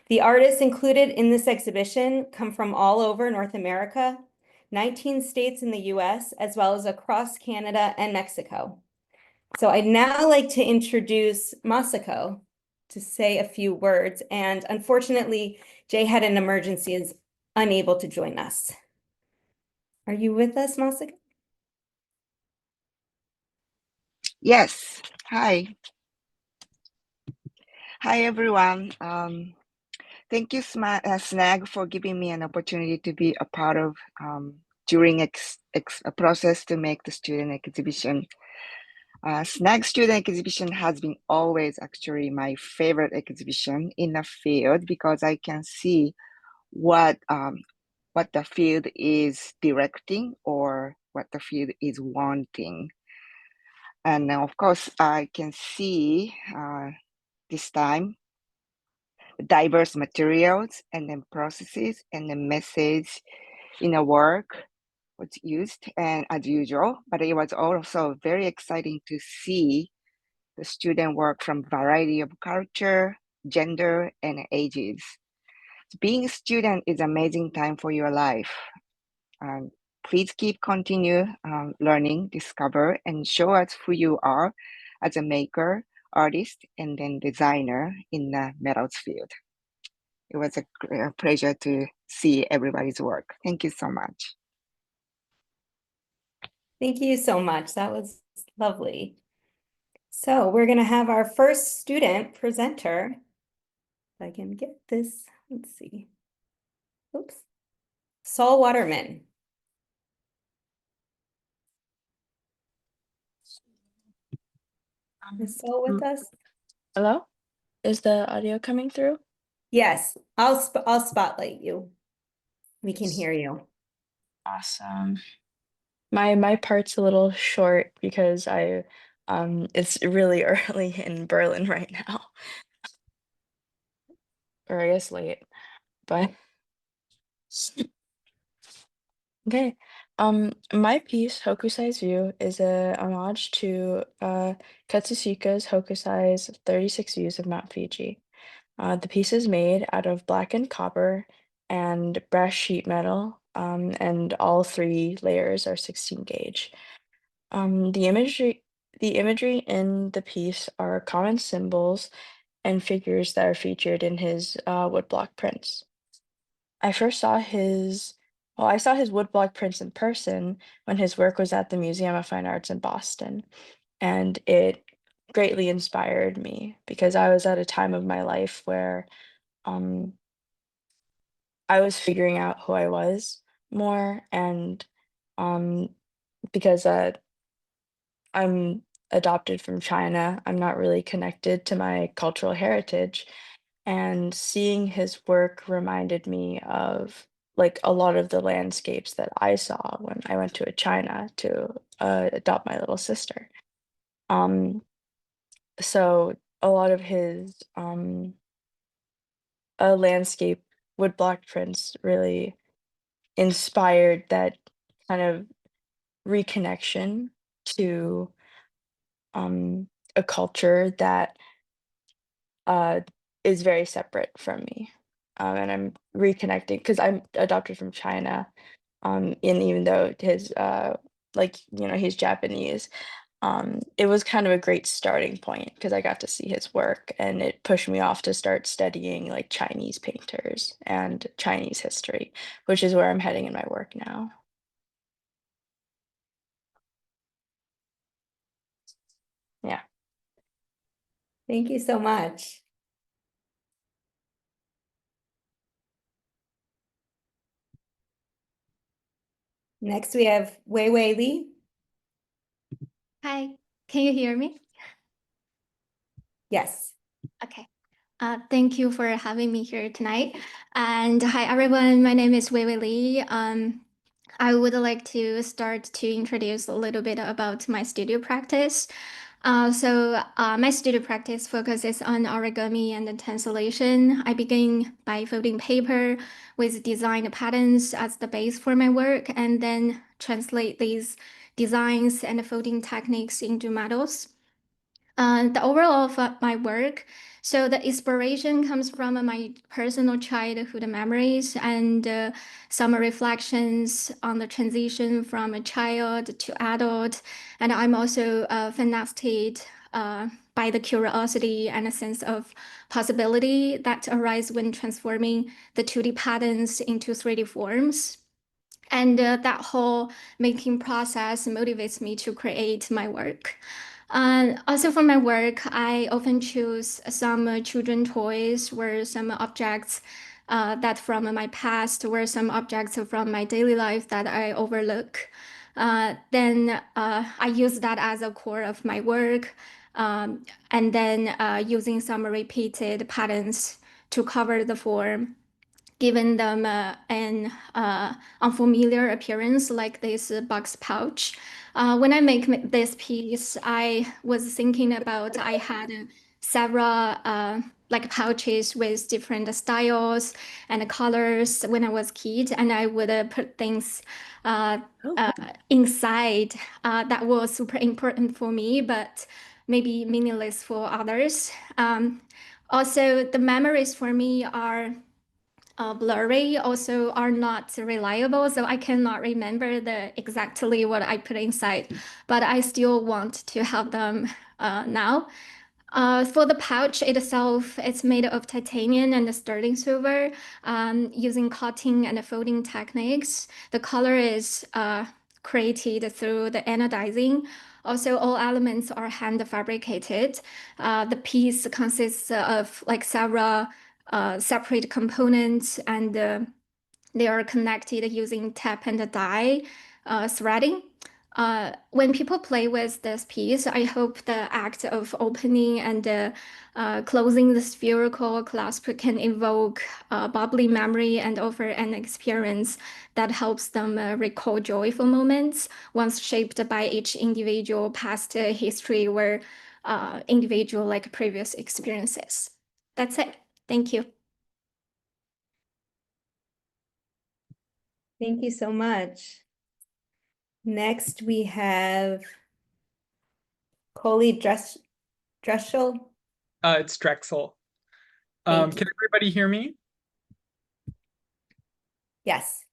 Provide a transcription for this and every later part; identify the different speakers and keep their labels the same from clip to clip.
Speaker 1: The artists included in this exhibition come from all over North America, 19 states in the US, as well as across Canada and Mexico. So I'd now like to introduce Masako to say a few words. And unfortunately, Jay had an emergency and is unable to join us. Are you with us, Masako?
Speaker 2: Yes. Hi. Hi, everyone. Thank you, SNAG, for giving me an opportunity to be a part of during a process to make the student exhibition. SNAG student exhibition has been always actually my favorite exhibition in the field because I can see what the field is directing or what the field is wanting. And of course, I can see this time diverse materials and then processes and the message in a work was used and as usual, but it was also very exciting to see the student work from variety of culture, gender, and ages. Being a student is amazing time for your life. Please continue learning, discover, and show us who you are as a maker, artist, and then designer in the metals field. It was a pleasure to see everybody's work. Thank you so much.
Speaker 1: Thank you so much. That was lovely. So we're going to have our first student presenter. If I can get this, let's see. Oops. Saul Waterman. Is Saul with us?
Speaker 3: Hello? Is the audio coming through?
Speaker 1: Yes, I'll spotlight you. We can hear you.
Speaker 3: Awesome. My part's a little short because it's really early in Berlin right now. Or I guess late, but okay. My piece, Hokusai's View, is a homage to Katsushika's Hokusai's 36 Views of Mount Fuji. The piece is made out of blackened copper and brass sheet metal, and all three layers are 16 gauge. The imagery in the piece are common symbols and figures that are featured in his woodblock prints. I first saw I saw his woodblock prints in person when his work was at the Museum of Fine Arts in Boston, and it greatly inspired me because I was at a time of my life where um, I was figuring out who I was more, and um, because I'm adopted from China, I'm not really connected to my cultural heritage, and seeing his work reminded me of like a lot of the landscapes that I saw when I went to China to adopt my little sister. Um, so a lot of his landscape woodblock prints really inspired that kind of reconnection to a culture that uh, is very separate from me. And I'm reconnecting because I'm adopted from China. And even though he's Japanese, it was kind of a great starting point because I got to see his work and it pushed me off to start studying like Chinese painters and Chinese history, which is where I'm heading in my work now. Yeah.
Speaker 1: Thank you so much. Next, we have Weiwei Li.
Speaker 4: Hi, can you hear me?
Speaker 1: Yes.
Speaker 4: Okay. Thank you for having me here tonight. And hi, everyone. My name is Weiwei Li. I would like to start to introduce a little bit about my studio practice. My studio practice focuses on origami and tessellation. I begin by folding paper with designed patterns as the base for my work, and then translate these designs and folding techniques into metals. The overall of my work, so the inspiration comes from my personal childhood memories and some reflections on the transition from a child to adult. And I'm also fascinated by the curiosity and a sense of possibility that arise when transforming the 2D patterns into 3D forms. And that whole making process motivates me to create my work. Also for my work, I often choose some children toys or some objects that from my past or some objects from my daily life that I overlook. Then I use that as a core of my work, and then using some repeated patterns to cover the form, giving them an unfamiliar appearance like this box pouch. When I make this piece, I was thinking about I had several like pouches with different styles and colors when I was a kid, and I would put things inside that was super important for me, but maybe meaningless for others. Also, the memories for me are blurry, also are not reliable, so I cannot remember exactly what I put inside, but I still want to have them now. For the pouch itself, it's made of titanium and sterling silver, using cutting and folding techniques. The color is created through the anodizing. Also, all elements are hand fabricated. The piece consists of like several separate components, and they are connected using tap and die threading. When people play with this piece, I hope the act of opening and closing the spherical clasp can evoke bubbly memory and offer an experience that helps them recall joyful moments once shaped by each individual past history or individual like previous experiences. That's it. Thank you.
Speaker 1: Thank you so much. Next, we have Coli Drechsel.
Speaker 5: It's Drechsel.
Speaker 1: Thank
Speaker 5: Can everybody hear me?
Speaker 1: Yes.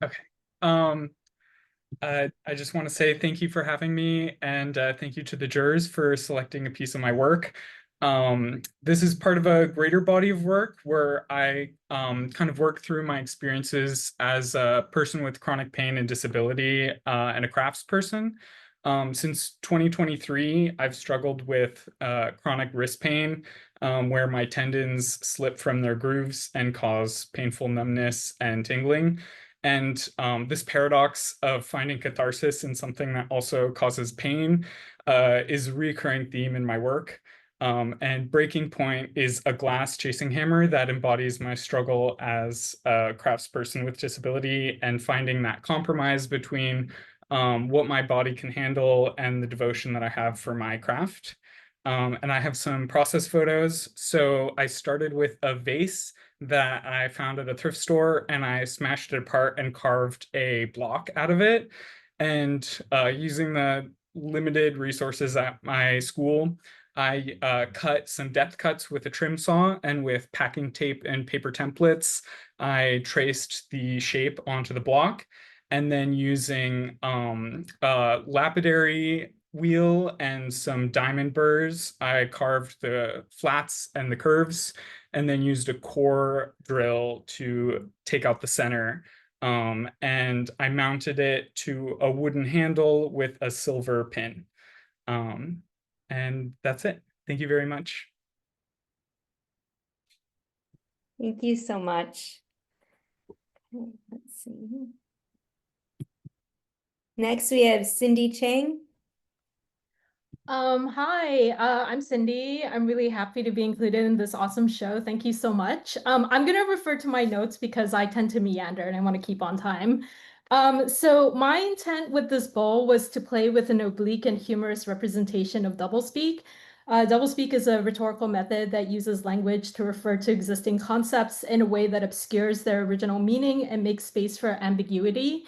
Speaker 5: Okay. I just want to say thank you for having me, and thank you to the jurors for selecting a piece of my work. This is part of a greater body of work where I kind of work through my experiences as a person with chronic pain and disability and a craftsperson. Since 2023, I've struggled with chronic wrist pain, where my tendons slip from their grooves and cause painful numbness and tingling. And this paradox of finding catharsis in something that also causes pain is a recurring theme in my work. And Breaking Point is a glass chasing hammer that embodies my struggle as a craftsperson with disability and finding that compromise between what my body can handle and the devotion that I have for my craft. And I have some process photos. So I started with a vase that I found at a thrift store, and I smashed it apart and carved a block out of it. And using the limited resources at my school, I cut some depth cuts with a trim saw, and with packing tape and paper templates, I traced the shape onto the block. And then using lapidary wheel and some diamond burrs, I carved the flats and the curves, and then used a core drill to take out the center. And I mounted it to a wooden handle with a silver pin. And that's it. Thank you very much.
Speaker 1: Thank you so much. Let's see. Next, we have Cindy Cheng.
Speaker 6: Hi, I'm Cindy. I'm really happy to be included in this awesome show. Thank you so much. I'm going to refer to my notes because I tend to meander and I want to keep on time. So my intent with this bowl was to play with an oblique and humorous representation of doublespeak. Doublespeak is a rhetorical method that uses language to refer to existing concepts in a way that obscures their original meaning and makes space for ambiguity.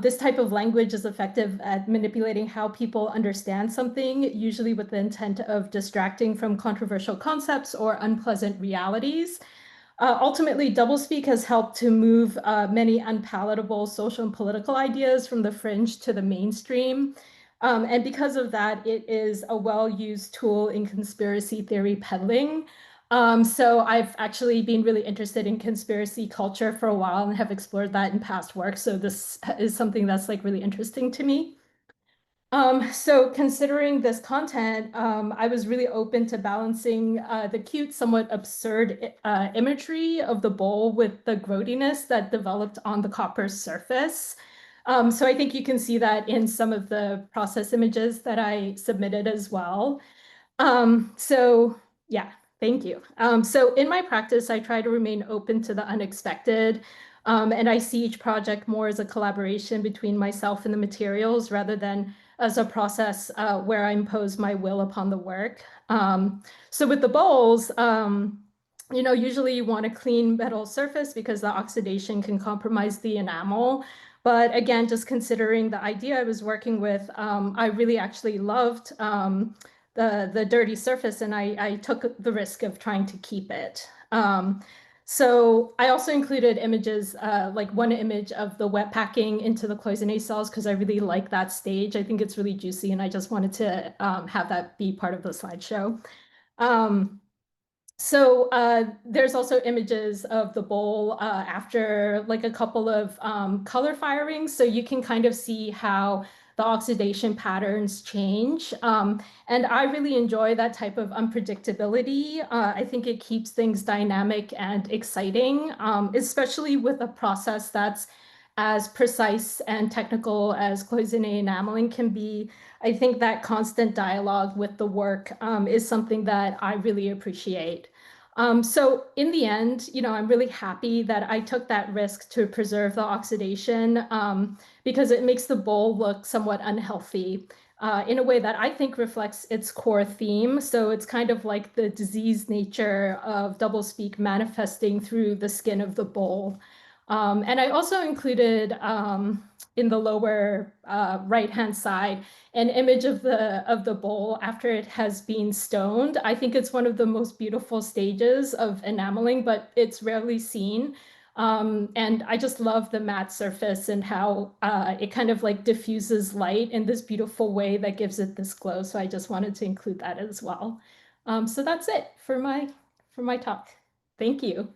Speaker 6: This type of language is effective at manipulating how people understand something, usually with the intent of distracting from controversial concepts or unpleasant realities. Ultimately, doublespeak has helped to move many unpalatable social and political ideas from the fringe to the mainstream. And because of that, it is a well-used tool in conspiracy theory peddling. So I've actually been really interested in conspiracy culture for a while and have explored that in past work. So this is something that's like really interesting to me. So considering this content, I was really open to balancing the cute, somewhat absurd imagery of the bowl with the growtiness that developed on the copper surface. So I think you can see that in some of the process images that I submitted as well. So yeah, thank you. So in my practice, I try to remain open to the unexpected. And I see each project more as a collaboration between myself and the materials rather than as a process where I impose my will upon the work. So with the bowls, usually you want a clean metal surface because the oxidation can compromise the enamel. But again, just considering the idea I was working with, I really actually loved the dirty surface, and I took the risk of trying to keep it. So I also included images, like one image of the wet packing into the cloisonné cells because I really like that stage. I think it's really juicy, and I just wanted to have that be part of the slideshow. So there's also images of the bowl after like a couple of color firings. So you can kind of see how the oxidation patterns change. And I really enjoy that type of unpredictability. I think it keeps things dynamic and exciting, especially with a process that's as precise and technical as cloisonné enameling can be. I think that constant dialogue with the work is something that I really appreciate. So in the end, I'm really happy that I took that risk to preserve the oxidation because it makes the bowl look somewhat unhealthy in a way that I think reflects its core theme. So it's kind of like the disease nature of doublespeak manifesting through the skin of the bowl. And I also included in the lower right-hand side an image of the bowl after it has been stoned. I think it's one of the most beautiful stages of enameling, but it's rarely seen. And I just love the matte surface and how it kind of like diffuses light in this beautiful way that gives it this glow. So I just wanted to include that as well. So that's it for my talk. Thank you.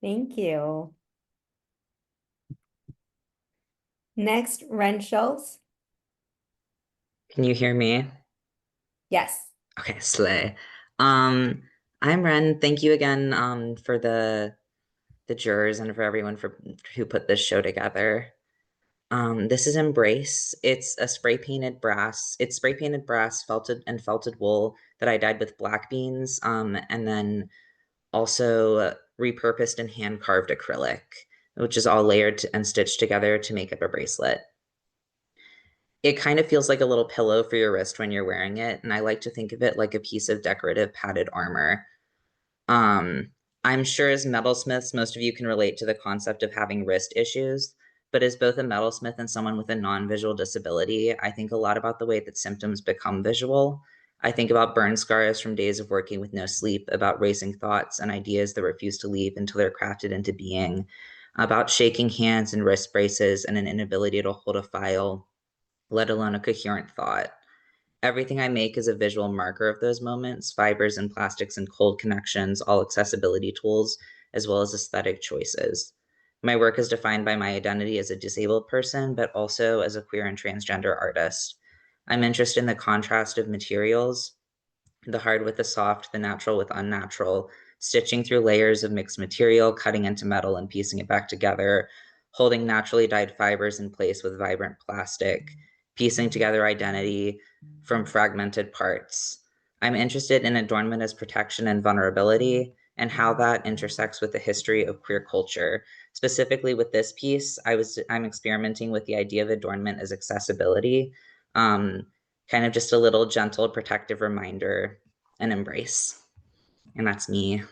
Speaker 1: Thank you. Next, Wren Schulz.
Speaker 7: Can you hear me?
Speaker 1: Yes.
Speaker 7: Okay, slay. I'm Wren. Thank you again for the jurors and for everyone who put this show together. This is Embrace. It's spray painted brass felted wool that I dyed with black beans, and then also repurposed and hand carved acrylic, which is all layered and stitched together to make up a bracelet. It kind of feels like a little pillow for your wrist when you're wearing it, and I like to think of it like a piece of decorative padded armor. I'm sure as metalsmiths, most of you can relate to the concept of having wrist issues, but as both a metalsmith and someone with a non-visual disability, I think a lot about the way that symptoms become visual. I think about burn scars from days of working with no sleep, about racing thoughts and ideas that refuse to leave until they're crafted into being, about shaking hands and wrist braces and an inability to hold a file, let alone a coherent thought. Everything I make is a visual marker of those moments, fibers and plastics and cold connections, all accessibility tools, as well as aesthetic choices. My work is defined by my identity as a disabled person, but also as a queer and transgender artist. I'm interested in the contrast of materials, the hard with the soft, the natural with unnatural, stitching through layers of mixed material, cutting into metal and piecing it back together, holding naturally dyed fibers in place with vibrant plastic, piecing together identity from fragmented parts. I'm interested in adornment as protection and vulnerability and how that intersects with the history of queer culture. Specifically with this piece, I'm experimenting with the idea of adornment as accessibility, kind of just a little gentle protective reminder and embrace. And that's me.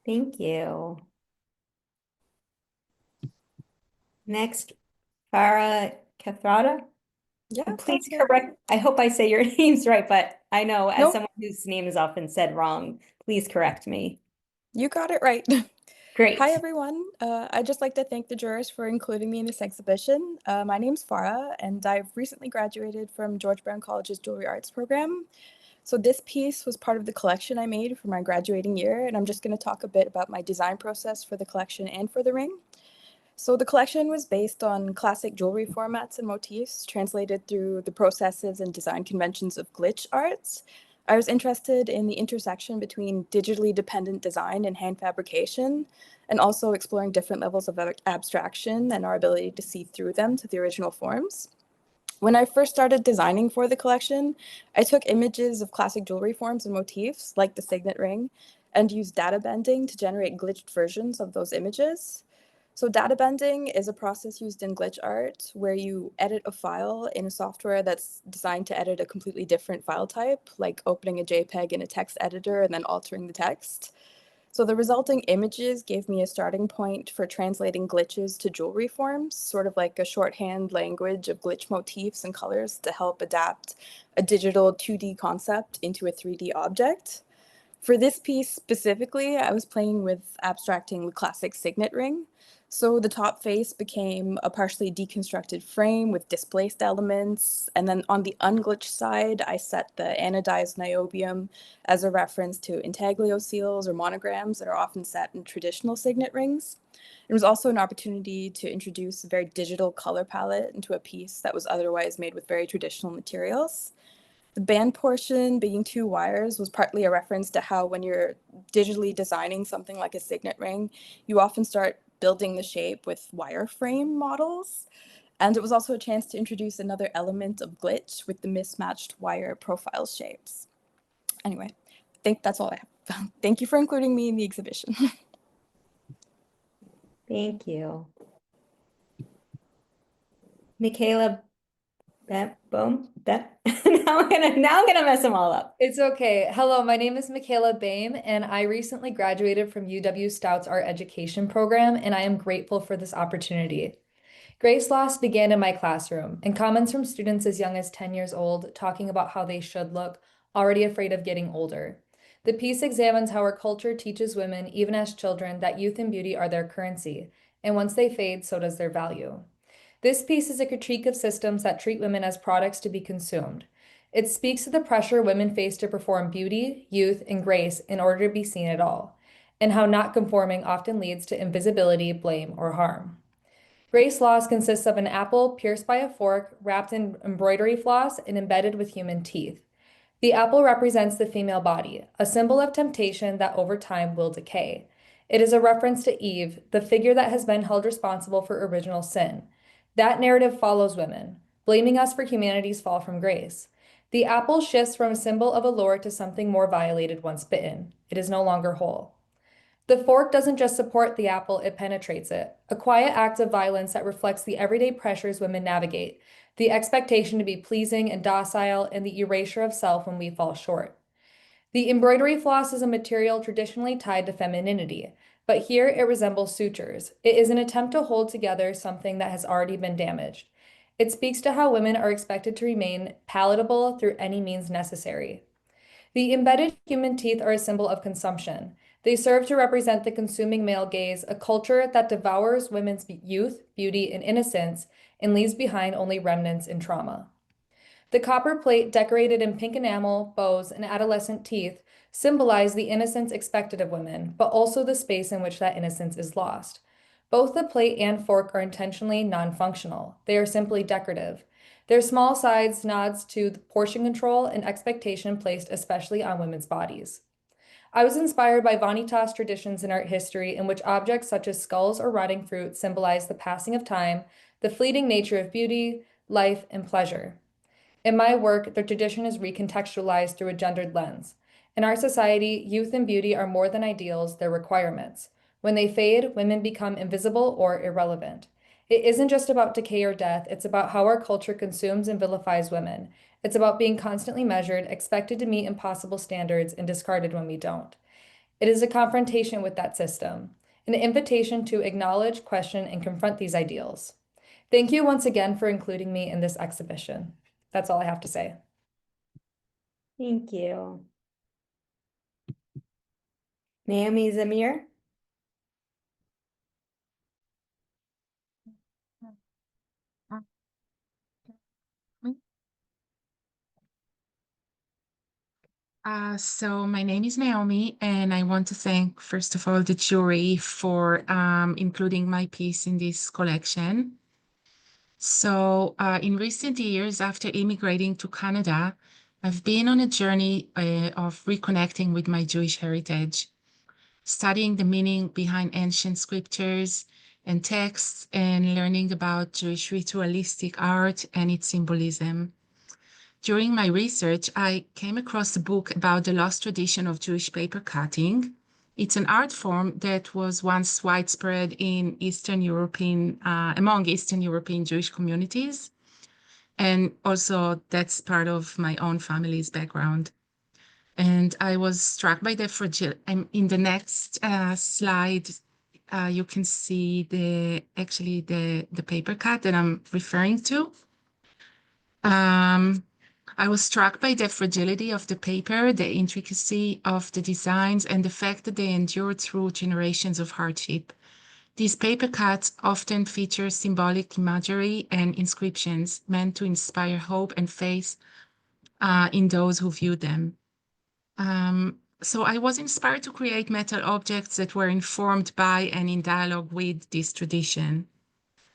Speaker 1: Thank you. Next, Farah Kathrada.
Speaker 3: Yeah,
Speaker 1: Please
Speaker 3: that's good.
Speaker 1: correct. I hope I say your names right, but I know as
Speaker 3: Nope.
Speaker 1: someone whose name is often said wrong, please correct me.
Speaker 3: You got it right.
Speaker 1: Great.
Speaker 3: Hi, everyone. I'd just like to thank the jurors for including me in this exhibition. My name's Farah, and I've recently graduated from George Brown College's Jewelry Arts program. So this piece was part of the collection I made for my graduating year, and I'm just going to talk a bit about my design process for the collection and for the ring. So the collection was based on classic jewelry formats and motifs translated through the processes and design conventions of glitch arts. I was interested in the intersection between digitally dependent design and hand fabrication, and also exploring different levels of abstraction and our ability to see through them to the original forms. When I first started designing for the collection, I took images of classic jewelry forms and motifs, like the signet ring, and used data bending to generate glitched versions of those images. So data bending is a process used in glitch art where you edit a file in a software that's designed to edit a completely different file type, like opening a JPEG in a text editor and then altering the text. So the resulting images gave me a starting point for translating glitches to jewelry forms, sort of like a shorthand language of glitch motifs and colors to help adapt a digital 2D concept into a 3D object. For this piece specifically, I was playing with abstracting the classic signet ring. So the top face became a partially deconstructed frame with displaced elements. And then on the unglitched side, I set the anodized niobium as a reference to intaglio seals or monograms that are often set in traditional signet rings. It was also an opportunity to introduce a very digital color palette into a piece that was otherwise made with very traditional materials. The band portion being 2 wires was partly a reference to how when you're digitally designing something like a signet ring, you often start building the shape with wireframe models. And it was also a chance to introduce another element of glitch with the mismatched wire profile shapes. Anyway, I think that's all I have. Thank you for including me in the exhibition.
Speaker 1: Thank you. Michaela Bame. Now I'm gonna mess them all up.
Speaker 8: It's okay. Hello, my name is Michaela Bame, and I recently graduated from UW Stout's Art Education program, and I am grateful for this opportunity. Grace loss began in my classroom, and comments from students as young as 10 years old talking about how they should look, already afraid of getting older. The piece examines how our culture teaches women, even as children, that youth and beauty are their currency, and once they fade, so does their value. This piece is a critique of systems that treat women as products to be consumed. It speaks to the pressure women face to perform beauty, youth, and grace in order to be seen at all, and how not conforming often leads to invisibility, blame, or harm. Grace loss consists of an apple pierced by a fork, wrapped in embroidery floss, and embedded with human teeth. The apple represents the female body, a symbol of temptation that over time will decay. It is a reference to Eve, the figure that has been held responsible for original sin. That narrative follows women, blaming us for humanity's fall from grace. The apple shifts from a symbol of allure to something more violated once bitten. It is no longer whole. The fork doesn't just support the apple, it penetrates it. A quiet act of violence that reflects the everyday pressures women navigate, the expectation to be pleasing and docile, and the erasure of self when we fall short. The embroidery floss is a material traditionally tied to femininity, but here it resembles sutures. It is an attempt to hold together something that has already been damaged. It speaks to how women are expected to remain palatable through any means necessary. The embedded human teeth are a symbol of consumption. They serve to represent the consuming male gaze, a culture that devours women's youth, beauty, and innocence and leaves behind only remnants and trauma. The copper plate decorated in pink enamel, bows, and adolescent teeth symbolize the innocence expected of women, but also the space in which that innocence is lost. Both the plate and fork are intentionally non-functional. They are simply decorative. Their small size nods to the portion control and expectation placed especially on women's bodies. I was inspired by Vanitas traditions in art history in which objects such as skulls or rotting fruit symbolize the passing of time, the fleeting nature of beauty, life, and pleasure. In my work, the tradition is recontextualized through a gendered lens. In our society, youth and beauty are more than ideals, they're requirements. When they fade, women become invisible or irrelevant. It isn't just about decay or death, it's about how our culture consumes and vilifies women. It's about being constantly measured, expected to meet impossible standards, and discarded when we don't. It is a confrontation with that system. an invitation to acknowledge, question, and confront these ideals. Thank you once again for including me in this exhibition. That's all I have to say.
Speaker 1: Thank you. Naomi Zamir.
Speaker 9: So my name is Naomi, and I want to thank, first of all, the jury for including my piece in this collection. So in recent years, after immigrating to Canada, I've been on a journey of reconnecting with my Jewish heritage, studying the meaning behind ancient scriptures and texts, and learning about Jewish ritualistic art and its symbolism. During my research, I came across a book about the lost tradition of Jewish paper cutting. It's an art form that was once widespread in among Eastern European Jewish communities. And also that's part of my own family's background. And I was struck by the fragility. In the next slide, you can see the paper cut that I'm referring to. I was struck by the fragility of the paper, the intricacy of the designs, and the fact that they endured through generations of hardship. These paper cuts often feature symbolic imagery and inscriptions meant to inspire hope and faith in those who view them. So I was inspired to create metal objects that were informed by and in dialogue with this tradition.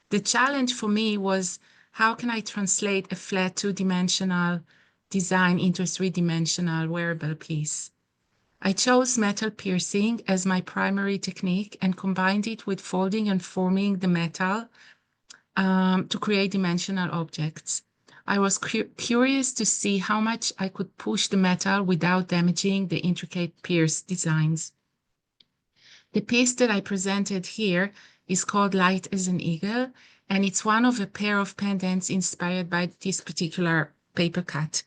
Speaker 9: The challenge for me was, how can I translate a flat two-dimensional design into a three-dimensional wearable piece? I chose metal piercing as my primary technique and combined it with folding and forming the metal to create dimensional objects. I was curious to see how much I could push the metal without damaging the intricate pierced designs. The piece that I presented here is called Light as an Eagle, and it's one of a pair of pendants inspired by this particular paper cut.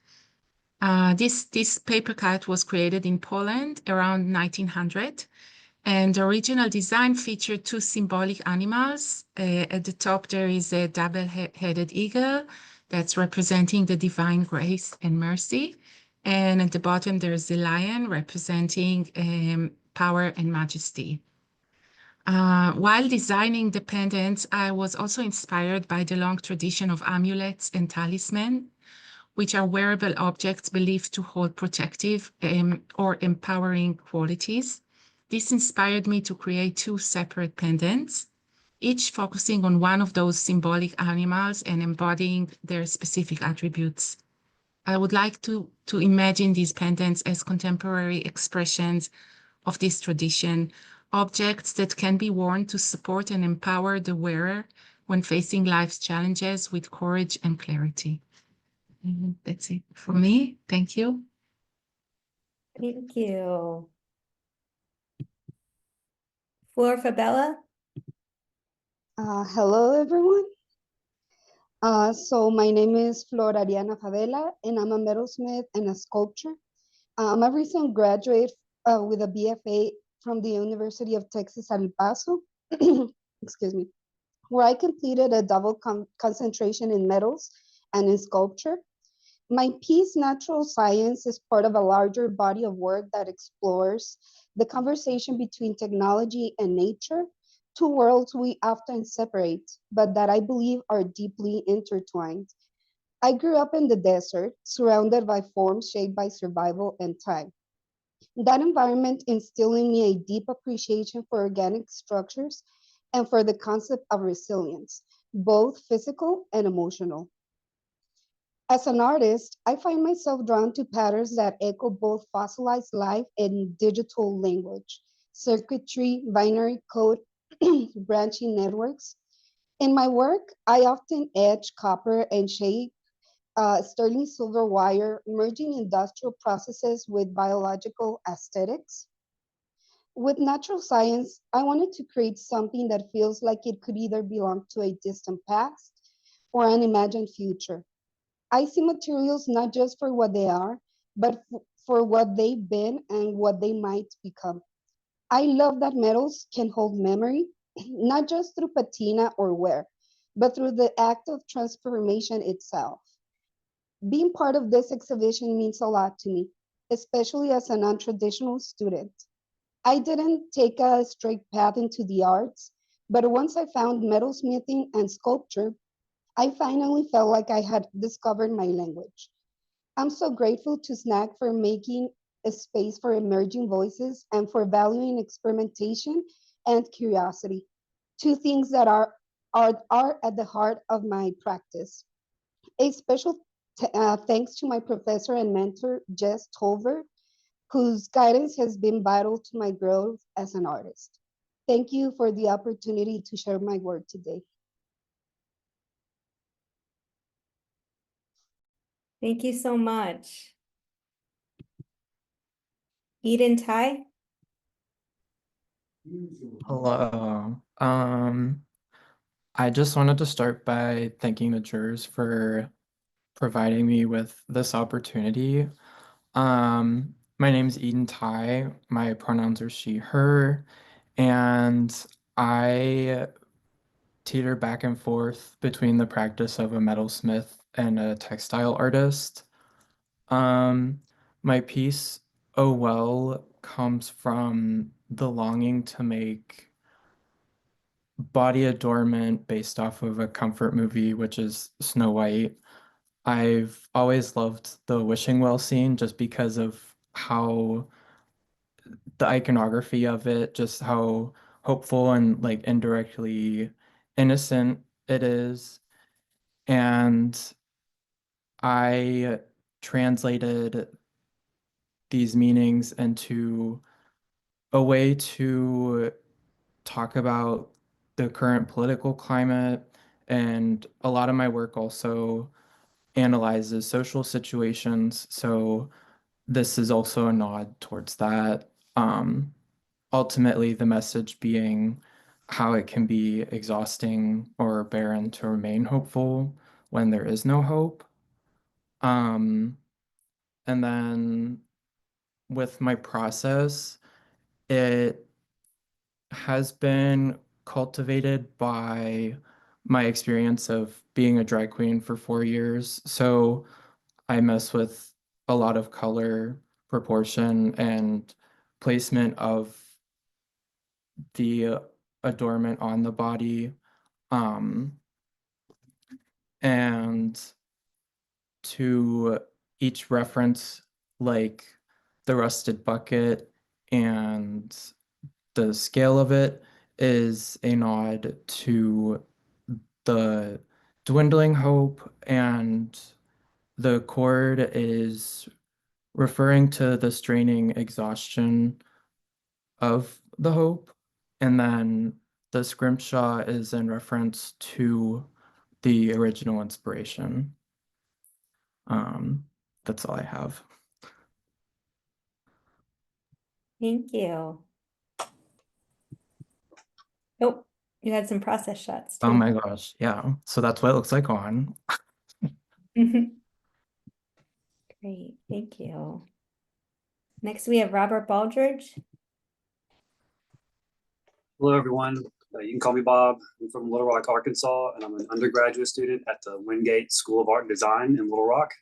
Speaker 9: This paper cut was created in Poland around 1900, and the original design featured two symbolic animals. At the top, there is a double-headed eagle that's representing the divine grace and mercy. And at the bottom, there's a lion representing power and majesty. While designing the pendants, I was also inspired by the long tradition of amulets and talismans, which are wearable objects believed to hold protective or empowering qualities. This inspired me to create two separate pendants, each focusing on one of those symbolic animals and embodying their specific attributes. I would like to imagine these pendants as contemporary expressions of this tradition, objects that can be worn to support and empower the wearer when facing life's challenges with courage and clarity. And that's it for me. Thank you.
Speaker 1: Thank you. Flor Fabela.
Speaker 10: Hello, everyone. So my name is Flor Fabela, and I'm a metalsmith and a sculptor. I'm a recent graduate with a BFA from the University of Texas at El Paso, excuse me, where I completed a double concentration in metals and in sculpture. My piece, Natural Science, is part of a larger body of work that explores the conversation between technology and nature, two worlds we often separate, but that I believe are deeply intertwined. I grew up in the desert, surrounded by forms shaped by survival and time. That environment instilled in me a deep appreciation for organic structures and for the concept of resilience, both physical and emotional. As an artist, I find myself drawn to patterns that echo both fossilized life and digital language, circuitry, binary code, branching networks. In my work, I often etch copper and shape sterling silver wire, merging industrial processes with biological aesthetics. With natural science, I wanted to create something that feels like it could either belong to a distant past or an imagined future. I see materials not just for what they are, but for what they've been and what they might become. I love that metals can hold memory, not just through patina or wear, but through the act of transformation itself. Being part of this exhibition means a lot to me, especially as a non-traditional student. I didn't take a straight path into the arts, but once I found metalsmithing and sculpture, I finally felt like I had discovered my language. I'm so grateful to SNAG for making a space for emerging voices and for valuing experimentation and curiosity, two things that are at the heart of my practice. A special thanks to my professor and mentor, Jess Tolver, whose guidance has been vital to my growth as an artist. Thank you for the opportunity to share my work today.
Speaker 1: Thank you so much. Eden Tighe?
Speaker 11: Hello. I just wanted to start by thanking the jurors for providing me with this opportunity. My name's Eden Tighe. My pronouns are she, her, and I teeter back and forth between the practice of a metalsmith and a textile artist. My piece, Oh Well, comes from the longing to make body adornment based off of a comfort movie, which is Snow White. I've always loved the wishing well scene just because of how the iconography of it, just how hopeful and like indirectly innocent it is. And I translated these meanings into a way to talk about the current political climate, and a lot of my work also analyzes social situations. So this is also a nod towards that. Ultimately, the message being how it can be exhausting or barren to remain hopeful when there is no hope. And then with my process, it has been cultivated by my experience of being a drag queen for 4 years. So I mess with a lot of color, proportion, and placement of the adornment on the body. And to each reference, like the rusted bucket and the scale of it, is a nod to the dwindling hope, and the chord is referring to the straining exhaustion of the hope. And then the scrimshaw is in reference to the original inspiration. That's all I have.
Speaker 1: Thank you. Oh, you had some process shots too.
Speaker 11: Oh my gosh, yeah. So that's what it looks like on.
Speaker 1: Great, thank you. Next, we have Robert Baldridge.
Speaker 12: Hello, everyone. You can call me Bob. I'm from Little Rock, Arkansas, and I'm an undergraduate student at the Wingate School of Art and Design in Little Rock.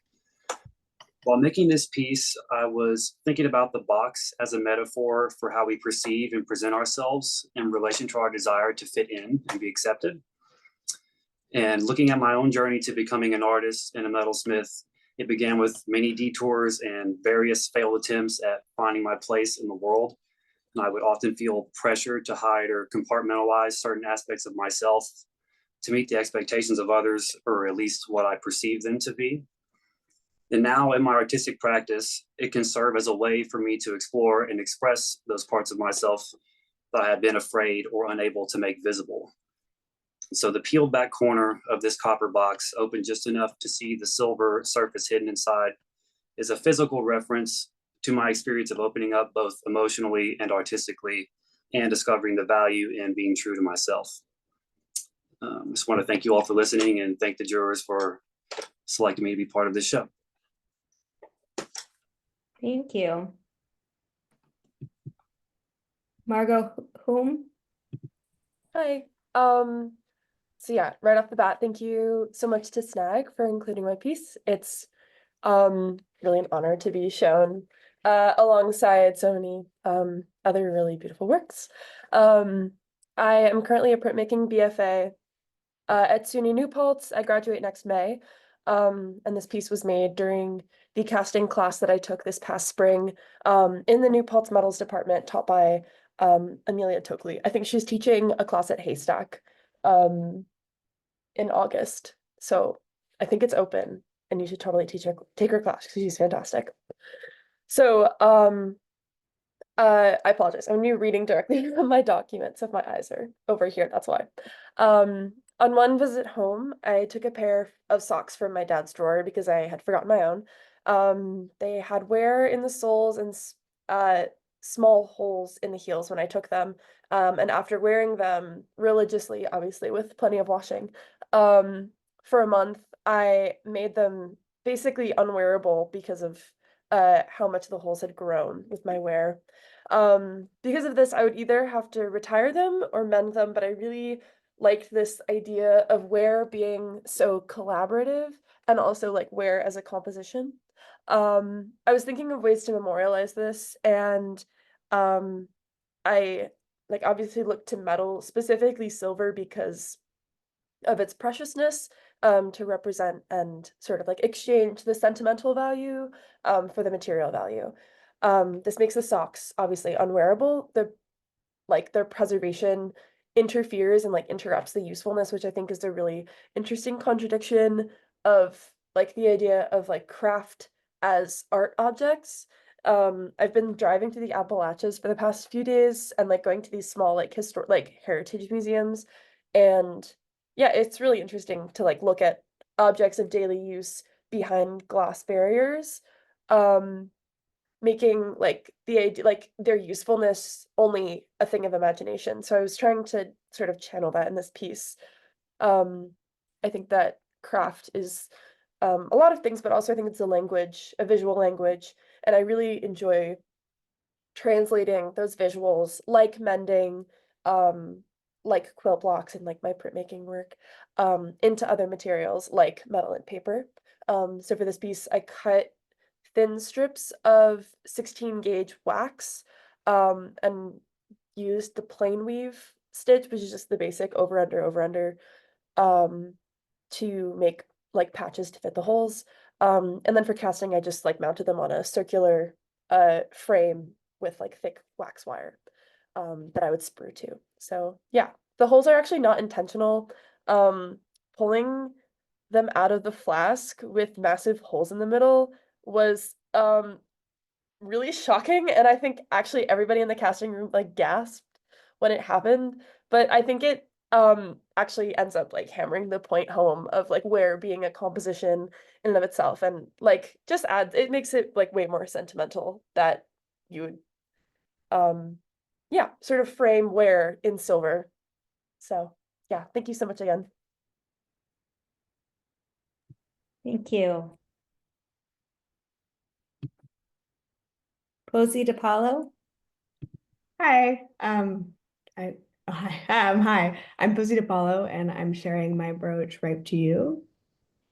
Speaker 12: While making this piece, I was thinking about the box as a metaphor for how we perceive and present ourselves in relation to our desire to fit in and be accepted. And looking at my own journey to becoming an artist and a metalsmith, it began with many detours and various failed attempts at finding my place in the world. And I would often feel pressure to hide or compartmentalize certain aspects of myself to meet the expectations of others, or at least what I perceive them to be. And now in my artistic practice, it can serve as a way for me to explore and express those parts of myself that I had been afraid or unable to make visible. So the peeled back corner of this copper box, open just enough to see the silver surface hidden inside, is a physical reference to my experience of opening up both emotionally and artistically, and discovering the value in being true to myself. I just want to thank you all for listening, and thank the jurors for selecting me to be part of this show.
Speaker 1: Thank you. Margo Hulme.
Speaker 13: Hi. So yeah, right off the bat, thank you so much to SNAG for including my piece. It's really an honor to be shown alongside so many other really beautiful works. I am currently a printmaking BFA at SUNY New Paltz. I graduate next May. And this piece was made during the casting class that I took this past spring in the New Paltz Metals department, taught by Amelia Tokley. I think she's teaching a class at Haystack in August. So I think it's open and you should totally take her class because she's fantastic. So I apologize. I'm gonna be reading directly from my documents if my eyes are over here, that's why. On one visit home, I took a pair of socks from my dad's drawer because I had forgotten my own. They had wear in the soles and small holes in the heels when I took them. And after wearing them religiously, obviously with plenty of washing, for a month, I made them basically unwearable because of how much the holes had grown with my wear. Because of this, I would either have to retire them or mend them, but I really liked this idea of wear being so collaborative and also like wear as a composition. I was thinking of ways to memorialize this, and I like obviously looked to metal, specifically silver, because of its preciousness, to represent and sort of like exchange the sentimental value for the material value. This makes the socks obviously unwearable. Their preservation interferes and like interrupts the usefulness, which I think is a really interesting contradiction of like the idea of like craft as art objects. I've been driving to the Appalachians for the past few days and like going to these small like heritage museums, and yeah, it's really interesting to like look at objects of daily use behind glass barriers, making like the idea like their usefulness only a thing of imagination. So I was trying to sort of channel that in this piece. I think that craft is a lot of things, but also I think it's a language, a visual language, and I really enjoy translating those visuals like mending, like quilt blocks and like my printmaking work, into other materials like metal and paper. So for this piece, I cut thin strips of 16 gauge wax, and used the plain weave stitch, which is just the basic over under, to make like patches to fit the holes. And then for casting, I just like mounted them on a circular frame with like thick wax wire that I would sprue to. So yeah, the holes are actually not intentional. Pulling them out of the flask with massive holes in the middle was really shocking, and I think actually everybody in the casting room like gasped when it happened. But I think it actually ends up like hammering the point home of like wear being a composition in and of itself, and like just adds, it makes it like way more sentimental that you would yeah, sort of frame wear in silver. So yeah, thank you so much again.
Speaker 1: Thank you. Posie Depalo.
Speaker 14: Hi, hi, I'm Posie Depalo, and I'm sharing my brooch right to you.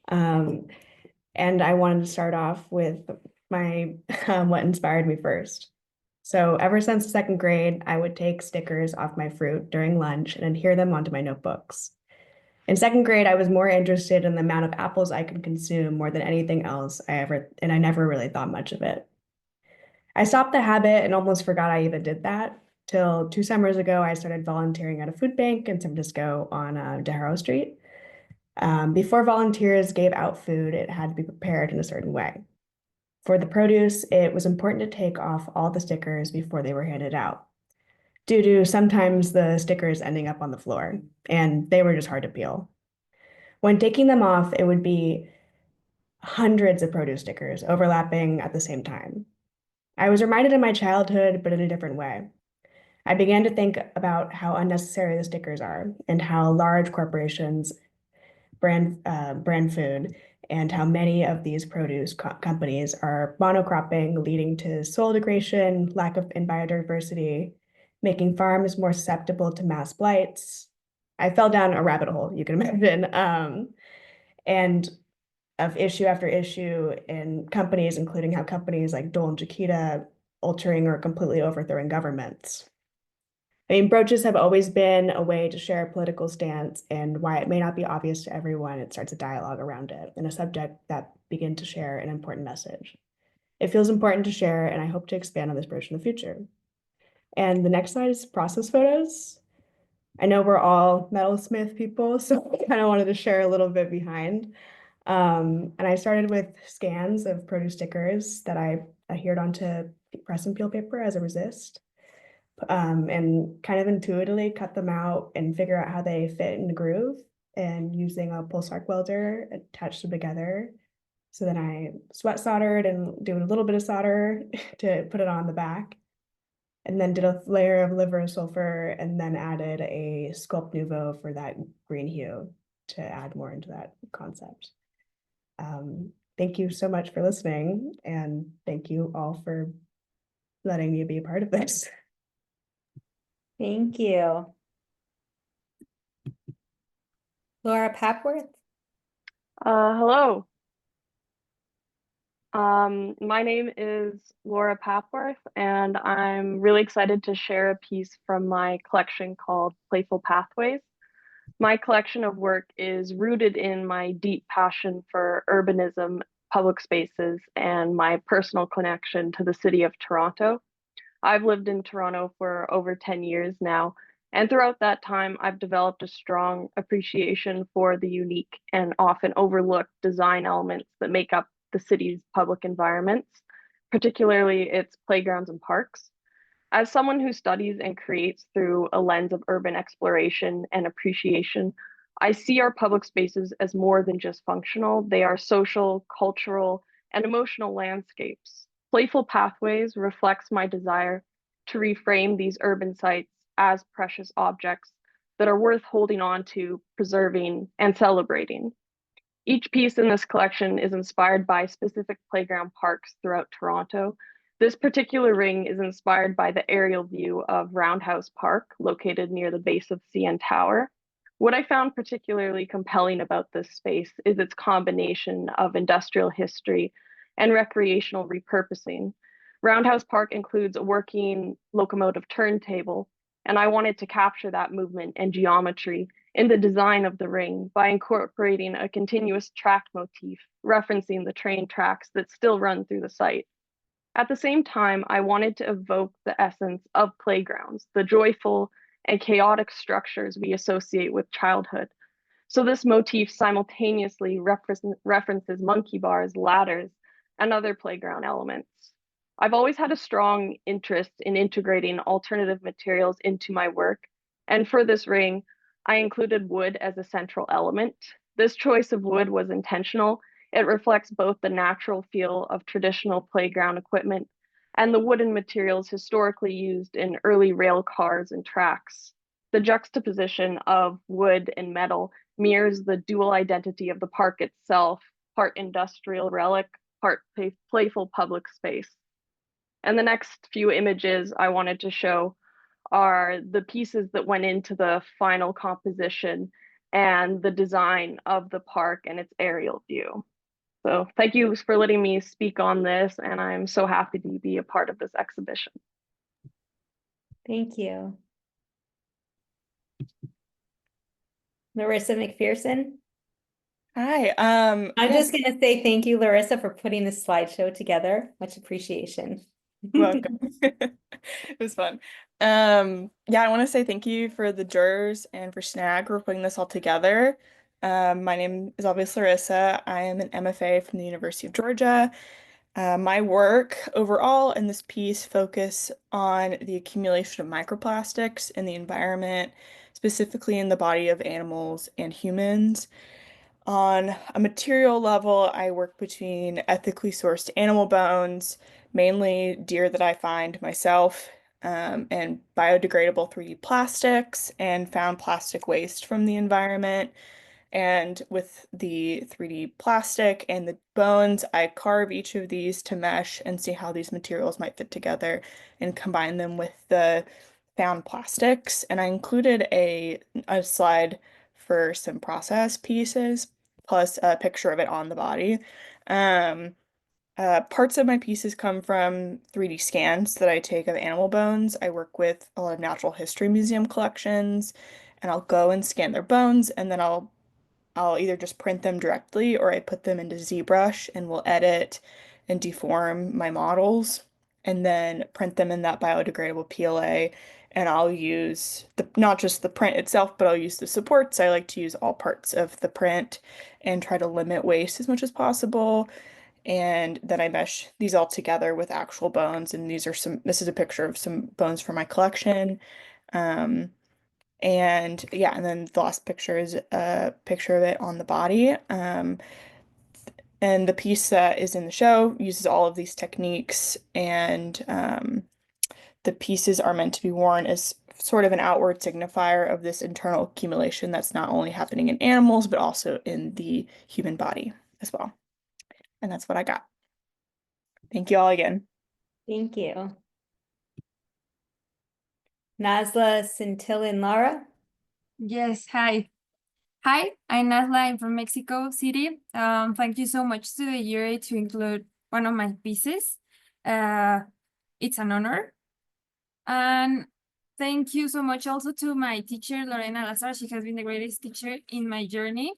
Speaker 14: And I wanted to start off with my what inspired me first. So ever since second grade, I would take stickers off my fruit during lunch and adhere them onto my notebooks. In second grade, I was more interested in the amount of apples I could consume more than anything else and I never really thought much of it. I stopped the habit and almost forgot I even did that till 2 summers ago. I started volunteering at a food bank in San Francisco on Deharo Street. Before volunteers gave out food, it had to be prepared in a certain way. For the produce, it was important to take off all the stickers before they were handed out, due to sometimes the stickers ending up on the floor, and they were just hard to peel. When taking them off, it would be hundreds of produce stickers overlapping at the same time. I was reminded of my childhood, but in a different way. I began to think about how unnecessary the stickers are and how large corporations brand food, and how many of these produce companies are monocropping, leading to soil degradation, lack of in biodiversity, making farms more susceptible to mass blights. I fell down a rabbit hole, you can imagine, and of issue after issue in companies, including how companies like Dole and Chiquita altering or completely overthrowing governments. I mean, brooches have always been a way to share a political stance, and why it may not be obvious to everyone, it starts a dialogue around it and a subject that begin to share an important message. It feels important to share, and I hope to expand on this brooch in the future. And the next slide is process photos. I know we're all metalsmith people, so I kind of wanted to share a little bit behind. And I started with scans of produce stickers that I adhered onto press and peel paper as a resist. And kind of intuitively cut them out and figure out how they fit in the groove, and using a pulse arc welder, attached them together. So then I sweat soldered and did a little bit of solder to put it on the back, and then did a layer of liver sulfur, and then added a Sculpt Nouveau for that green hue to add more into that concept. Thank you so much for listening, and thank you all for letting me be a part of this.
Speaker 1: Thank you. Laura Papworth.
Speaker 15: Hello. My name is Laura Papworth, and I'm really excited to share a piece from my collection called Playful Pathways. My collection of work is rooted in my deep passion for urbanism, public spaces, and my personal connection to the city of Toronto. I've lived in Toronto for over 10 years now, and throughout that time, I've developed a strong appreciation for the unique and often overlooked design elements that make up the city's public environments, particularly its playgrounds and parks. As someone who studies and creates through a lens of urban exploration and appreciation, I see our public spaces as more than just functional. They are social, cultural, and emotional landscapes. Playful Pathways reflects my desire to reframe these urban sites as precious objects that are worth holding on to, preserving, and celebrating. Each piece in this collection is inspired by specific playground parks throughout Toronto. This particular ring is inspired by the aerial view of Roundhouse Park, located near the base of CN Tower. What I found particularly compelling about this space is its combination of industrial history and recreational repurposing. Roundhouse Park includes a working locomotive turntable, and I wanted to capture that movement and geometry in the design of the ring by incorporating a continuous track motif referencing the train tracks that still run through the site. At the same time, I wanted to evoke the essence of playgrounds, the joyful and chaotic structures we associate with childhood. So this motif simultaneously references monkey bars, ladders, and other playground elements. I've always had a strong interest in integrating alternative materials into my work, and for this ring, I included wood as a central element. This choice of wood was intentional. It reflects both the natural feel of traditional playground equipment and the wooden materials historically used in early rail cars and tracks. The juxtaposition of wood and metal mirrors the dual identity of the park itself, part industrial relic, part playful public space. And the next few images I wanted to show are the pieces that went into the final composition and the design of the park and its aerial view. So thank you for letting me speak on this, and I'm so happy to be a part of this exhibition.
Speaker 1: Thank you. Larissa McPherson.
Speaker 3: Hi.
Speaker 1: I'm just going to say thank you, Larissa, for putting this slideshow together. Much appreciation.
Speaker 3: Welcome. It was fun. Yeah, I want to say thank you for the jurors and for SNAG for putting this all together. My name is obviously Larissa. I am an MFA from the University of Georgia. My work overall in this piece focus on the accumulation of microplastics in the environment, specifically in the body of animals and humans. On a material level, I work between ethically sourced animal bones, mainly deer that I find myself, and biodegradable 3D plastics and found plastic waste from the environment. And with the 3D plastic and the bones, I carve each of these to mesh and see how these materials might fit together and combine them with the found plastics, and I included a slide for some process pieces, plus a picture of it on the body. Parts of my pieces come from 3D scans that I take of animal bones. I work with a lot of natural history museum collections, and I'll go and scan their bones, and then I'll either just print them directly or I put them into ZBrush and will edit and deform my models and then print them in that biodegradable PLA. And I'll use not just the print itself, but I'll use the supports. I like to use all parts of the print and try to limit waste as much as possible. And then I mesh these all together with actual bones. And this is a picture of some bones from my collection. And yeah, and then the last picture is a picture of it on the body. And the piece that is in the show uses all of these techniques, and the pieces are meant to be worn as sort of an outward signifier of this internal accumulation that's not only happening in animals, but also in the human body as well. And that's what I got. Thank you all again.
Speaker 1: Thank you. Nasla, Santillan, Lara.
Speaker 16: Yes, hi. Hi, I'm Nasla. I'm from Mexico City. Thank you so much to the jury to include one of my pieces. It's an honor. And thank you so much also to my teacher, Lorena Lazar. She has been the greatest teacher in my journey.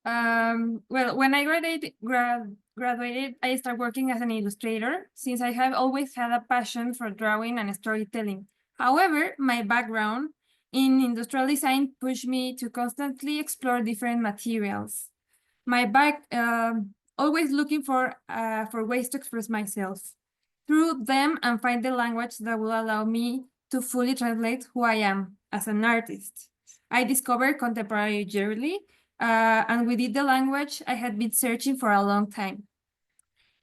Speaker 16: Well, when I graduated, I started working as an illustrator since I have always had a passion for drawing and storytelling. However, my background in industrial design pushed me to constantly explore different materials. Always looking for ways to express myself through them and find the language that will allow me to fully translate who I am as an artist. I discovered contemporary Juried, and within the language I had been searching for a long time.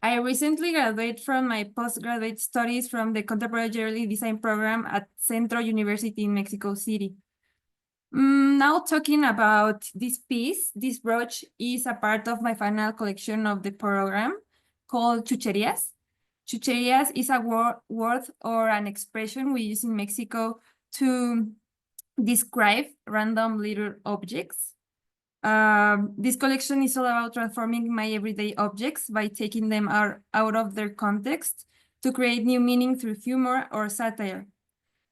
Speaker 16: I recently graduated from my postgraduate studies from the Contemporary Juried Design program at Centro University in Mexico City. Now talking about this piece, this brooch is a part of my final collection of the program called chucherías. Chucherías is a word or an expression we use in Mexico to describe random little objects. This collection is all about transforming my everyday objects by taking them out of their context to create new meaning through humor or satire.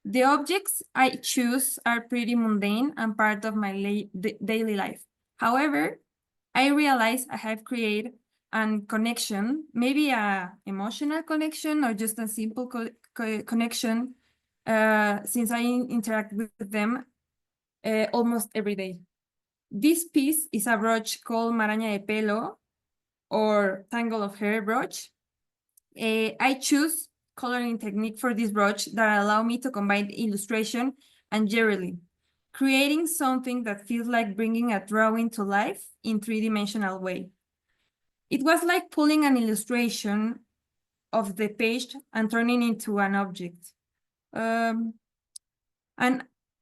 Speaker 16: The objects I choose are pretty mundane and part of my daily life. However, I realize I have created a connection, maybe an emotional connection or just a simple connection, since I interact with them almost every day. This piece is a brooch called Maraña de Pelo or Tangle of Hair brooch. I choose coloring technique for this brooch that allow me to combine illustration and jewelry, creating something that feels like bringing a drawing to life in three-dimensional way. It was like pulling an illustration of the page and turning it into an object. And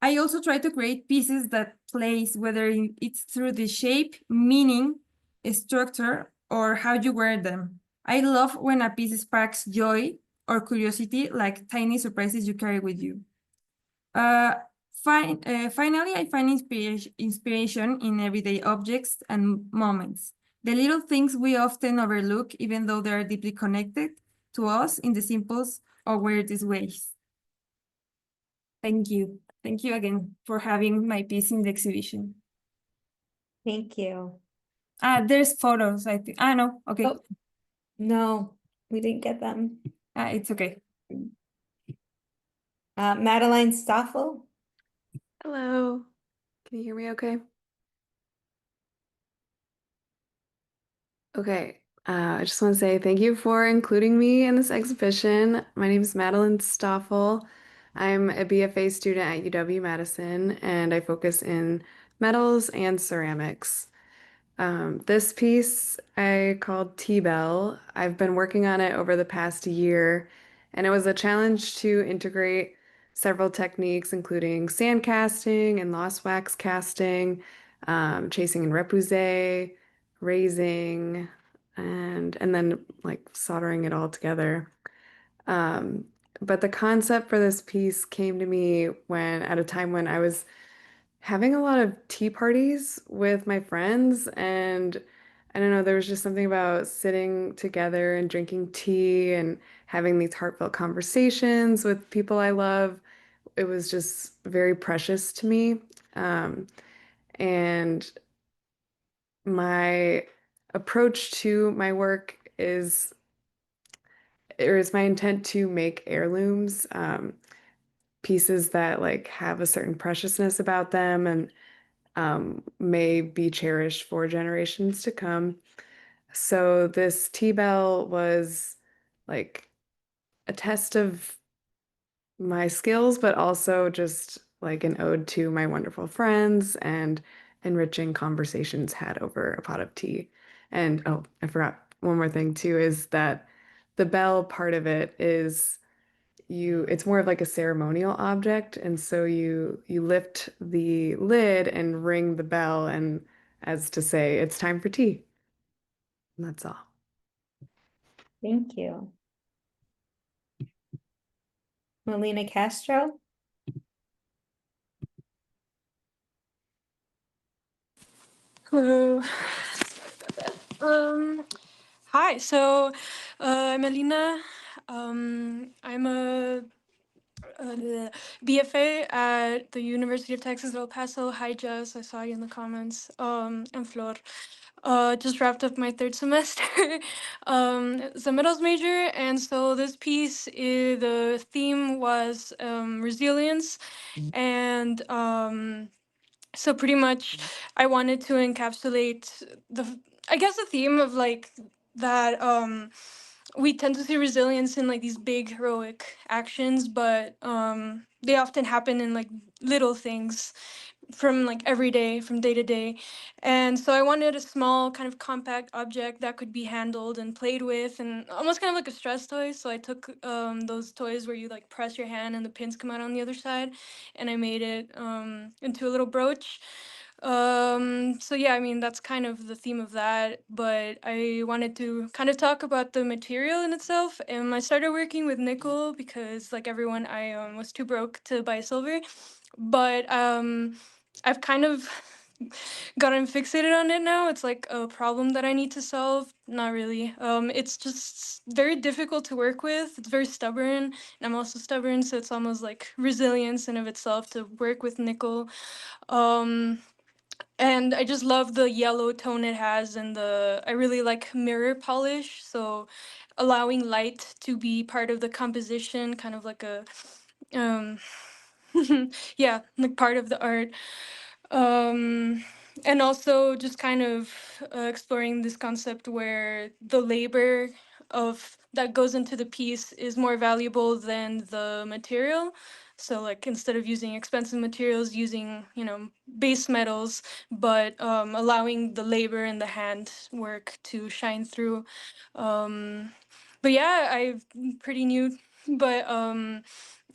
Speaker 16: I also try to create pieces that place, whether it's through the shape, meaning, structure, or how you wear them. I love when a piece sparks joy or curiosity, like tiny surprises you carry with you. Finally, I find inspiration in everyday objects and moments. The little things we often overlook, even though they are deeply connected to us in the simplest or weirdest ways. Thank you. Thank you again for having my piece in the exhibition.
Speaker 1: Thank you.
Speaker 16: There's photos, I think. No, okay.
Speaker 1: Oh, no, we didn't get them.
Speaker 16: It's okay.
Speaker 1: Maline Stafle.
Speaker 17: Hello. Can you hear me okay? Okay. I just want to say thank you for including me in this exhibition. My name is Madeline Stafle. I'm a BFA student at UW-Madison, and I focus in metals and ceramics. This piece I called T-Bell. I've been working on it over the past year, and it was a challenge to integrate several techniques, including sand casting and lost wax casting, chasing and repoussé, raising, and then like soldering it all together. but the concept for this piece came to me at a time when I was having a lot of tea parties with my friends, and I don't know, there was just something about sitting together and drinking tea and having these heartfelt conversations with people I love. It was just very precious to me. And my approach to my work is my intent to make heirlooms, pieces that like have a certain preciousness about them and may be cherished for generations to come. So this tea bell was like a test of my skills, but also just like an ode to my wonderful friends and enriching conversations had over a pot of tea. And oh, I forgot one more thing too, is that the bell part of it is it's more of like a ceremonial object, and so you lift the lid and ring the bell, and as to say it's time for tea. And that's all.
Speaker 1: Thank you. Melina Castro.
Speaker 18: Hello. Hi. So, I'm Melina. I'm a BFA at the University of Texas El Paso. Hi, Jess. I saw you in the comments. I'm Flor. Just wrapped up my third semester. It's a metals major, and so this piece, the theme was resilience, and so pretty much I wanted to encapsulate I guess the theme of like that we tend to see resilience in like these big heroic actions, but they often happen in like little things from like every day, from day to day. And so I wanted a small kind of compact object that could be handled and played with, and almost kind of like a stress toy. So I took those toys where you like press your hand and the pins come out on the other side, and I made it into a little brooch. So yeah, I mean, that's kind of the theme of that, but I wanted to kind of talk about the material in itself. And I started working with nickel because like everyone, I was too broke to buy silver, but I've kind of gotten fixated on it now. It's like a problem that I need to solve. Not really. It's just very difficult to work with. It's very stubborn, and I'm also stubborn, so it's almost like resilience in of itself to work with nickel. And I just love the yellow tone it has, and I really like mirror polish, so allowing light to be part of the composition, kind of like a um yeah, like part of the art. Um, and also just kind of exploring this concept where the labor of that goes into the piece is more valuable than the material. So like instead of using expensive materials, using, base metals, but allowing the labor and the hand work to shine through. But yeah, I'm pretty new, but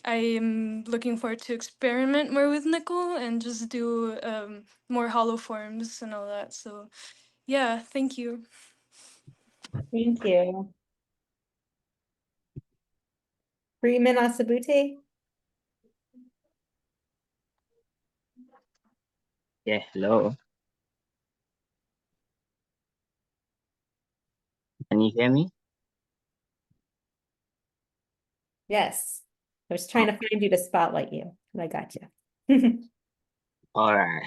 Speaker 18: I am looking forward to experiment more with nickel and just do more hollow forms and all that. So yeah, thank you.
Speaker 1: Thank you. Freeman Osabutey.
Speaker 19: Yeah, hello. Can you hear me?
Speaker 1: Yes. I was trying to find you to spotlight you, but I got you.
Speaker 19: All right.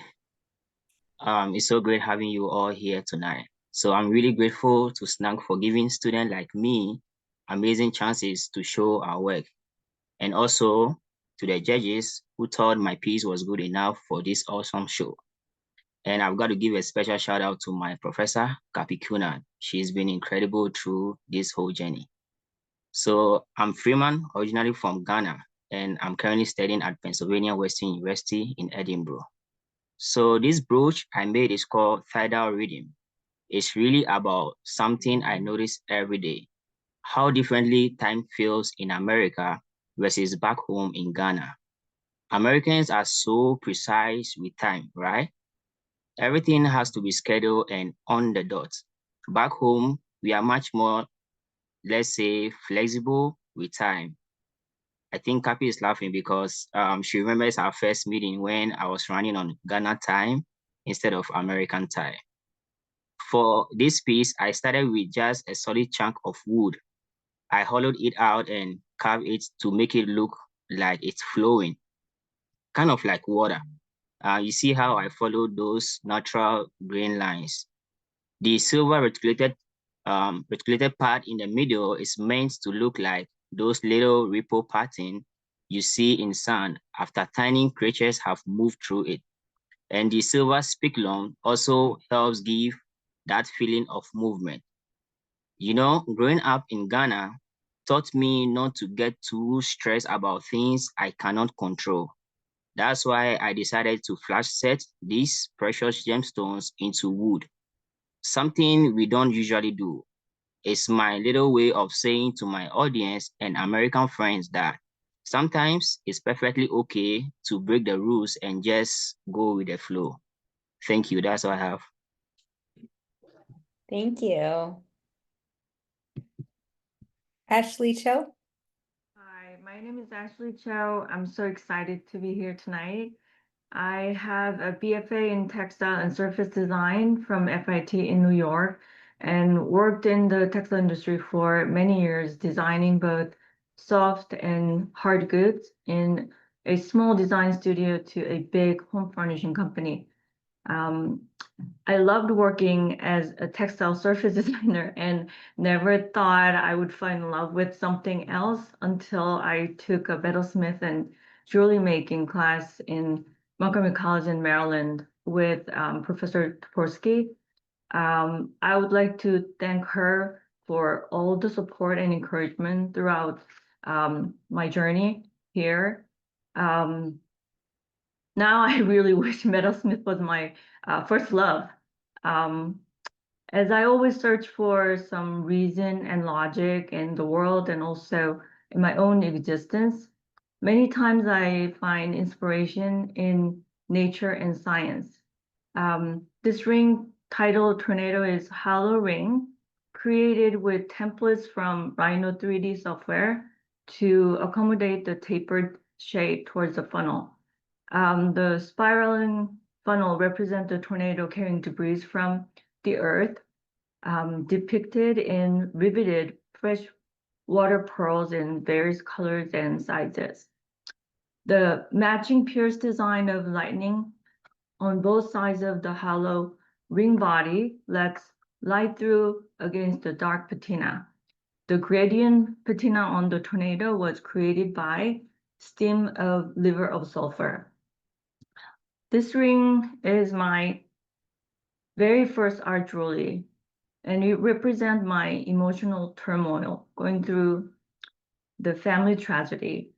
Speaker 19: It's so great having you all here tonight. So I'm really grateful to SNAG for giving students like me amazing chances to show our work. And also to the judges who thought my piece was good enough for this awesome show. And I've got to give a special shout out to my professor, Kapikuna. She's been incredible through this whole journey. So I'm Freeman, originally from Ghana, and I'm currently studying at Pennsylvania Western University in Edinburgh. So this brooch I made is called Tidal Rhythm. It's really about something I notice every day, how differently time feels in America versus back home in Ghana. Americans are so precise with time, right? Everything has to be scheduled and on the dot. Back home, we are much more, let's say, flexible with time. I think Kapi is laughing because she remembers our first meeting when I was running on Ghana time instead of American time. For this piece, I started with just a solid chunk of wood. I hollowed it out and carved it to make it look like it's flowing, kind of like water. You see how I followed those natural grain lines. The silver reticulated part in the middle is meant to look like those little ripple patterns you see in sand after tiny creatures have moved through it. And the silver speculum also helps give that feeling of movement. You know, growing up in Ghana taught me not to get too stressed about things I cannot control. That's why I decided to flash set these precious gemstones into wood, something we don't usually do. It's my little way of saying to my audience and American friends that sometimes it's perfectly okay to break the rules and just go with the flow. Thank you. That's all I have.
Speaker 1: Thank you. Ashley Choe.
Speaker 20: Hi, my name is Ashley Choe. I'm so excited to be here tonight. I have a BFA in Textile and Surface Design from FIT in New York and worked in the textile industry for many years, designing both soft and hard goods in a small design studio to a big home furnishing company. I loved working as a textile surface designer and never thought I would fall in love with something else until I took a metalsmith and jewelry making class in Montgomery College in Maryland with Professor Toporski. I would like to thank her for all the support and encouragement throughout my journey here. Now I really wish metalsmith was my first love. As I always search for some reason and logic in the world and also in my own existence, many times I find inspiration in nature and science. This ring titled Tornado is Hollow Ring, created with templates from Rhino 3D software to accommodate the tapered shape towards the funnel. The spiraling funnel represents the tornado carrying debris from the earth, depicted in riveted fresh water pearls in various colors and sizes. The matching pierce design of lightning on both sides of the hollow ring body lets light through against the dark patina. The gradient patina on the tornado was created by steam of liver of sulfur. This ring is my very first art jewelry, and it represents my emotional turmoil going through the family tragedy.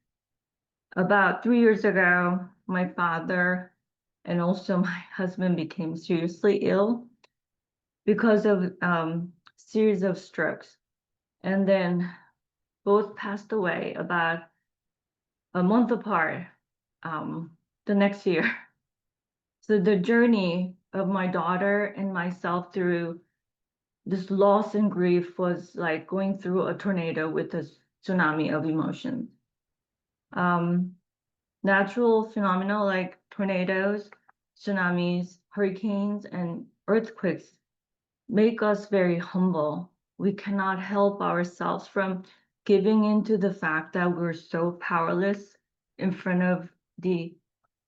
Speaker 20: About 3 years ago, my father and also my husband became seriously ill because of series of strokes, and then both passed away about a month apart the next year. So the journey of my daughter and myself through this loss and grief was like going through a tornado with a tsunami of emotions. Natural phenomena like tornadoes, tsunamis, hurricanes, and earthquakes make us very humble. We cannot help ourselves from giving into the fact that we're so powerless in front of the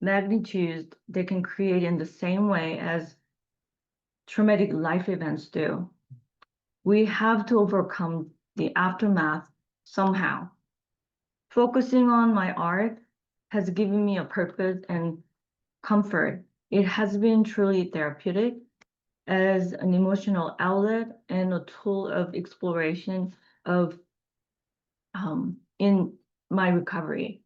Speaker 20: magnitudes they can create in the same way as traumatic life events do. We have to overcome the aftermath somehow. Focusing on my art has given me a purpose and comfort. It has been truly therapeutic as an emotional outlet and a tool of exploration of in my recovery.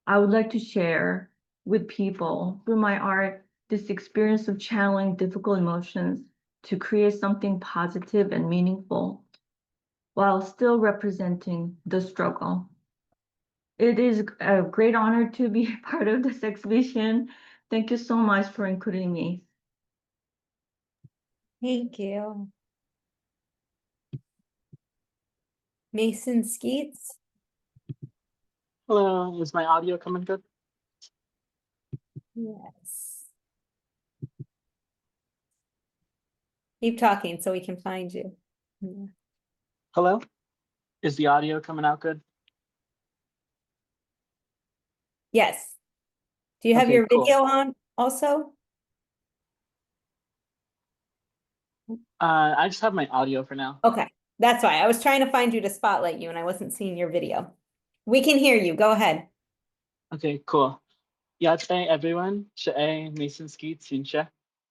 Speaker 20: I would like to share with people through my art this experience of channeling difficult emotions to create something positive and meaningful while still representing the struggle. It is a great honor to be part of this exhibition. Thank you so much for including me.
Speaker 1: Thank you. Mason Skeets.
Speaker 21: Hello, is my audio coming good?
Speaker 1: Yes. Keep talking so we can find you. Yeah.
Speaker 21: Hello, is the audio coming out good?
Speaker 1: Yes. Do you have
Speaker 21: Okay,
Speaker 1: your
Speaker 21: cool.
Speaker 1: video on also?
Speaker 21: I just have my audio for now.
Speaker 1: Okay, that's why I was trying to find you to spotlight you and I wasn't seeing your video. We can hear you. Go ahead.
Speaker 21: Okay, cool. Yate everyone, Choe, Mason Skeets, Sincha,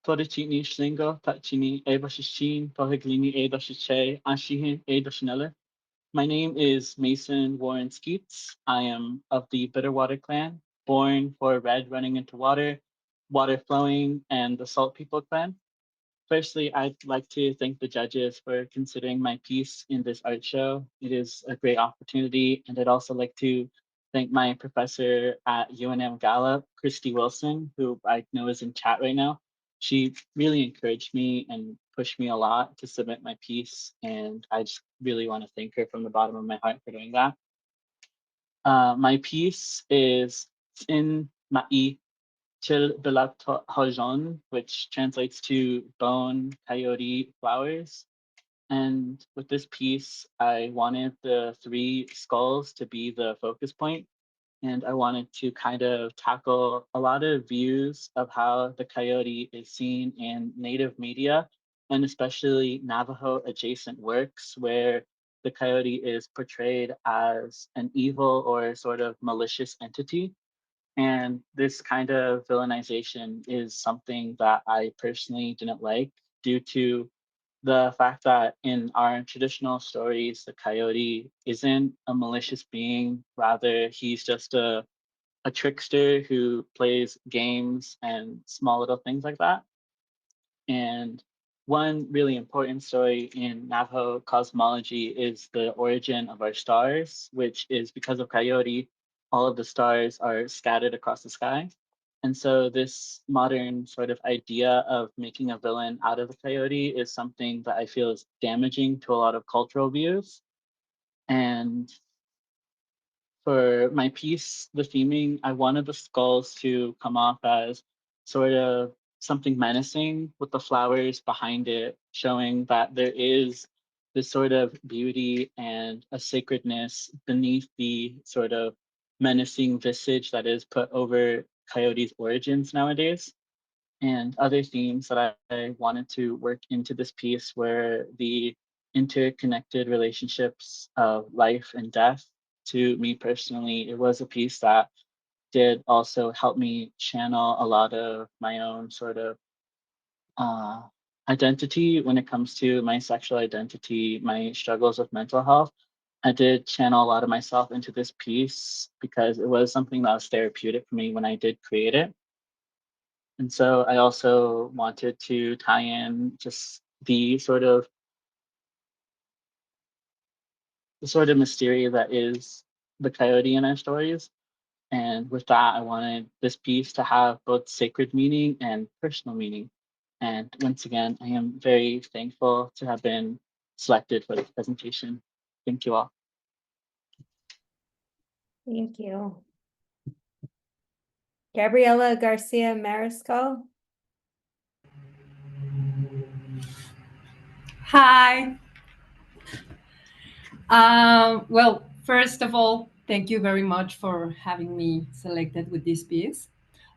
Speaker 21: Toricini Schlingo, Tachini, Eva Shishin, Tohiglini, Eda Shiche, Ashihin, Eda Schneller. My name is Mason Warren Skeets. I am of the Bitterwater clan, born for red running into water, water flowing, and the Salt People clan. Firstly, I'd like to thank the judges for considering my piece in this art show. It is a great opportunity, and I'd also like to thank my professor at UNM Gallup, Christy Wilson, who I know is in chat right now. She really encouraged me and pushed me a lot to submit my piece, and I just really want to thank her from the bottom of my heart for doing that. My piece is in Ma'i Chil Bilat Hajon, which translates to bone, coyote, flowers. And with this piece, I wanted the three skulls to be the focus point, and I wanted to kind of tackle a lot of views of how the coyote is seen in Native media, and especially Navajo adjacent works where the coyote is portrayed as an evil or sort of malicious entity. And this kind of villainization is something that I personally didn't like due to the fact that in our traditional stories, the coyote isn't a malicious being. Rather, he's just a trickster who plays games and small little things like that. And one really important story in Navajo cosmology is the origin of our stars, which is because of Coyote, all of the stars are scattered across the sky. And so this modern sort of idea of making a villain out of a coyote is something that I feel is damaging to a lot of cultural views. And for my piece, the theming, I wanted the skulls to come off as sort of something menacing with the flowers behind it, showing that there is this sort of beauty and a sacredness beneath the sort of menacing visage that is put over Coyote's origins nowadays. And other themes that I wanted to work into this piece were the interconnected relationships of life and death. To me personally, it was a piece that did also help me channel a lot of my own sort of uh, identity when it comes to my sexual identity, my struggles with mental health. I did channel a lot of myself into this piece because it was something that was therapeutic for me when I did create it. And so I also wanted to tie in just the sort of mystery that is the coyote in our stories. And with that, I wanted this piece to have both sacred meaning and personal meaning. And once again, I am very thankful to have been selected for this presentation. Thank you all.
Speaker 1: Thank you. Gabriela Garcia Mariscal.
Speaker 22: Hi. Well, first of all, thank you very much for having me selected with this piece.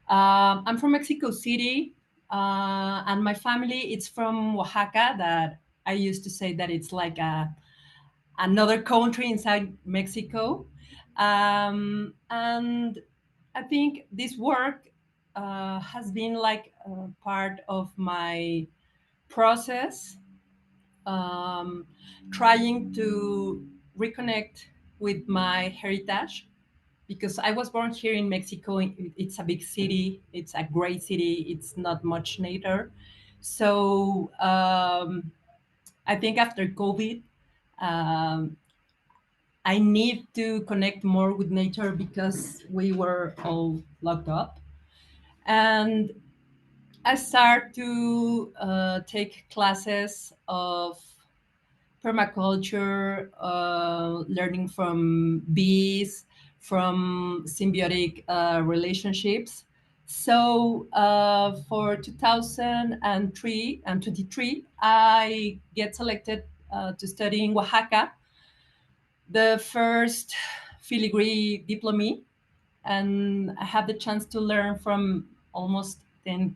Speaker 22: I'm from Mexico City, and my family it's from Oaxaca. That I used to say that it's like another country inside Mexico, and I think this work has been like part of my process, trying to reconnect with my heritage because I was born here in Mexico. It's a big city, it's a great city, it's not much nature. So I think after COVID, um, I need to connect more with nature because we were all locked up. And I start to take classes of permaculture, learning from bees, from symbiotic relationships. So for 2003 and 23, I get selected to study in Oaxaca, the first filigree diplômée, and I have the chance to learn from almost 10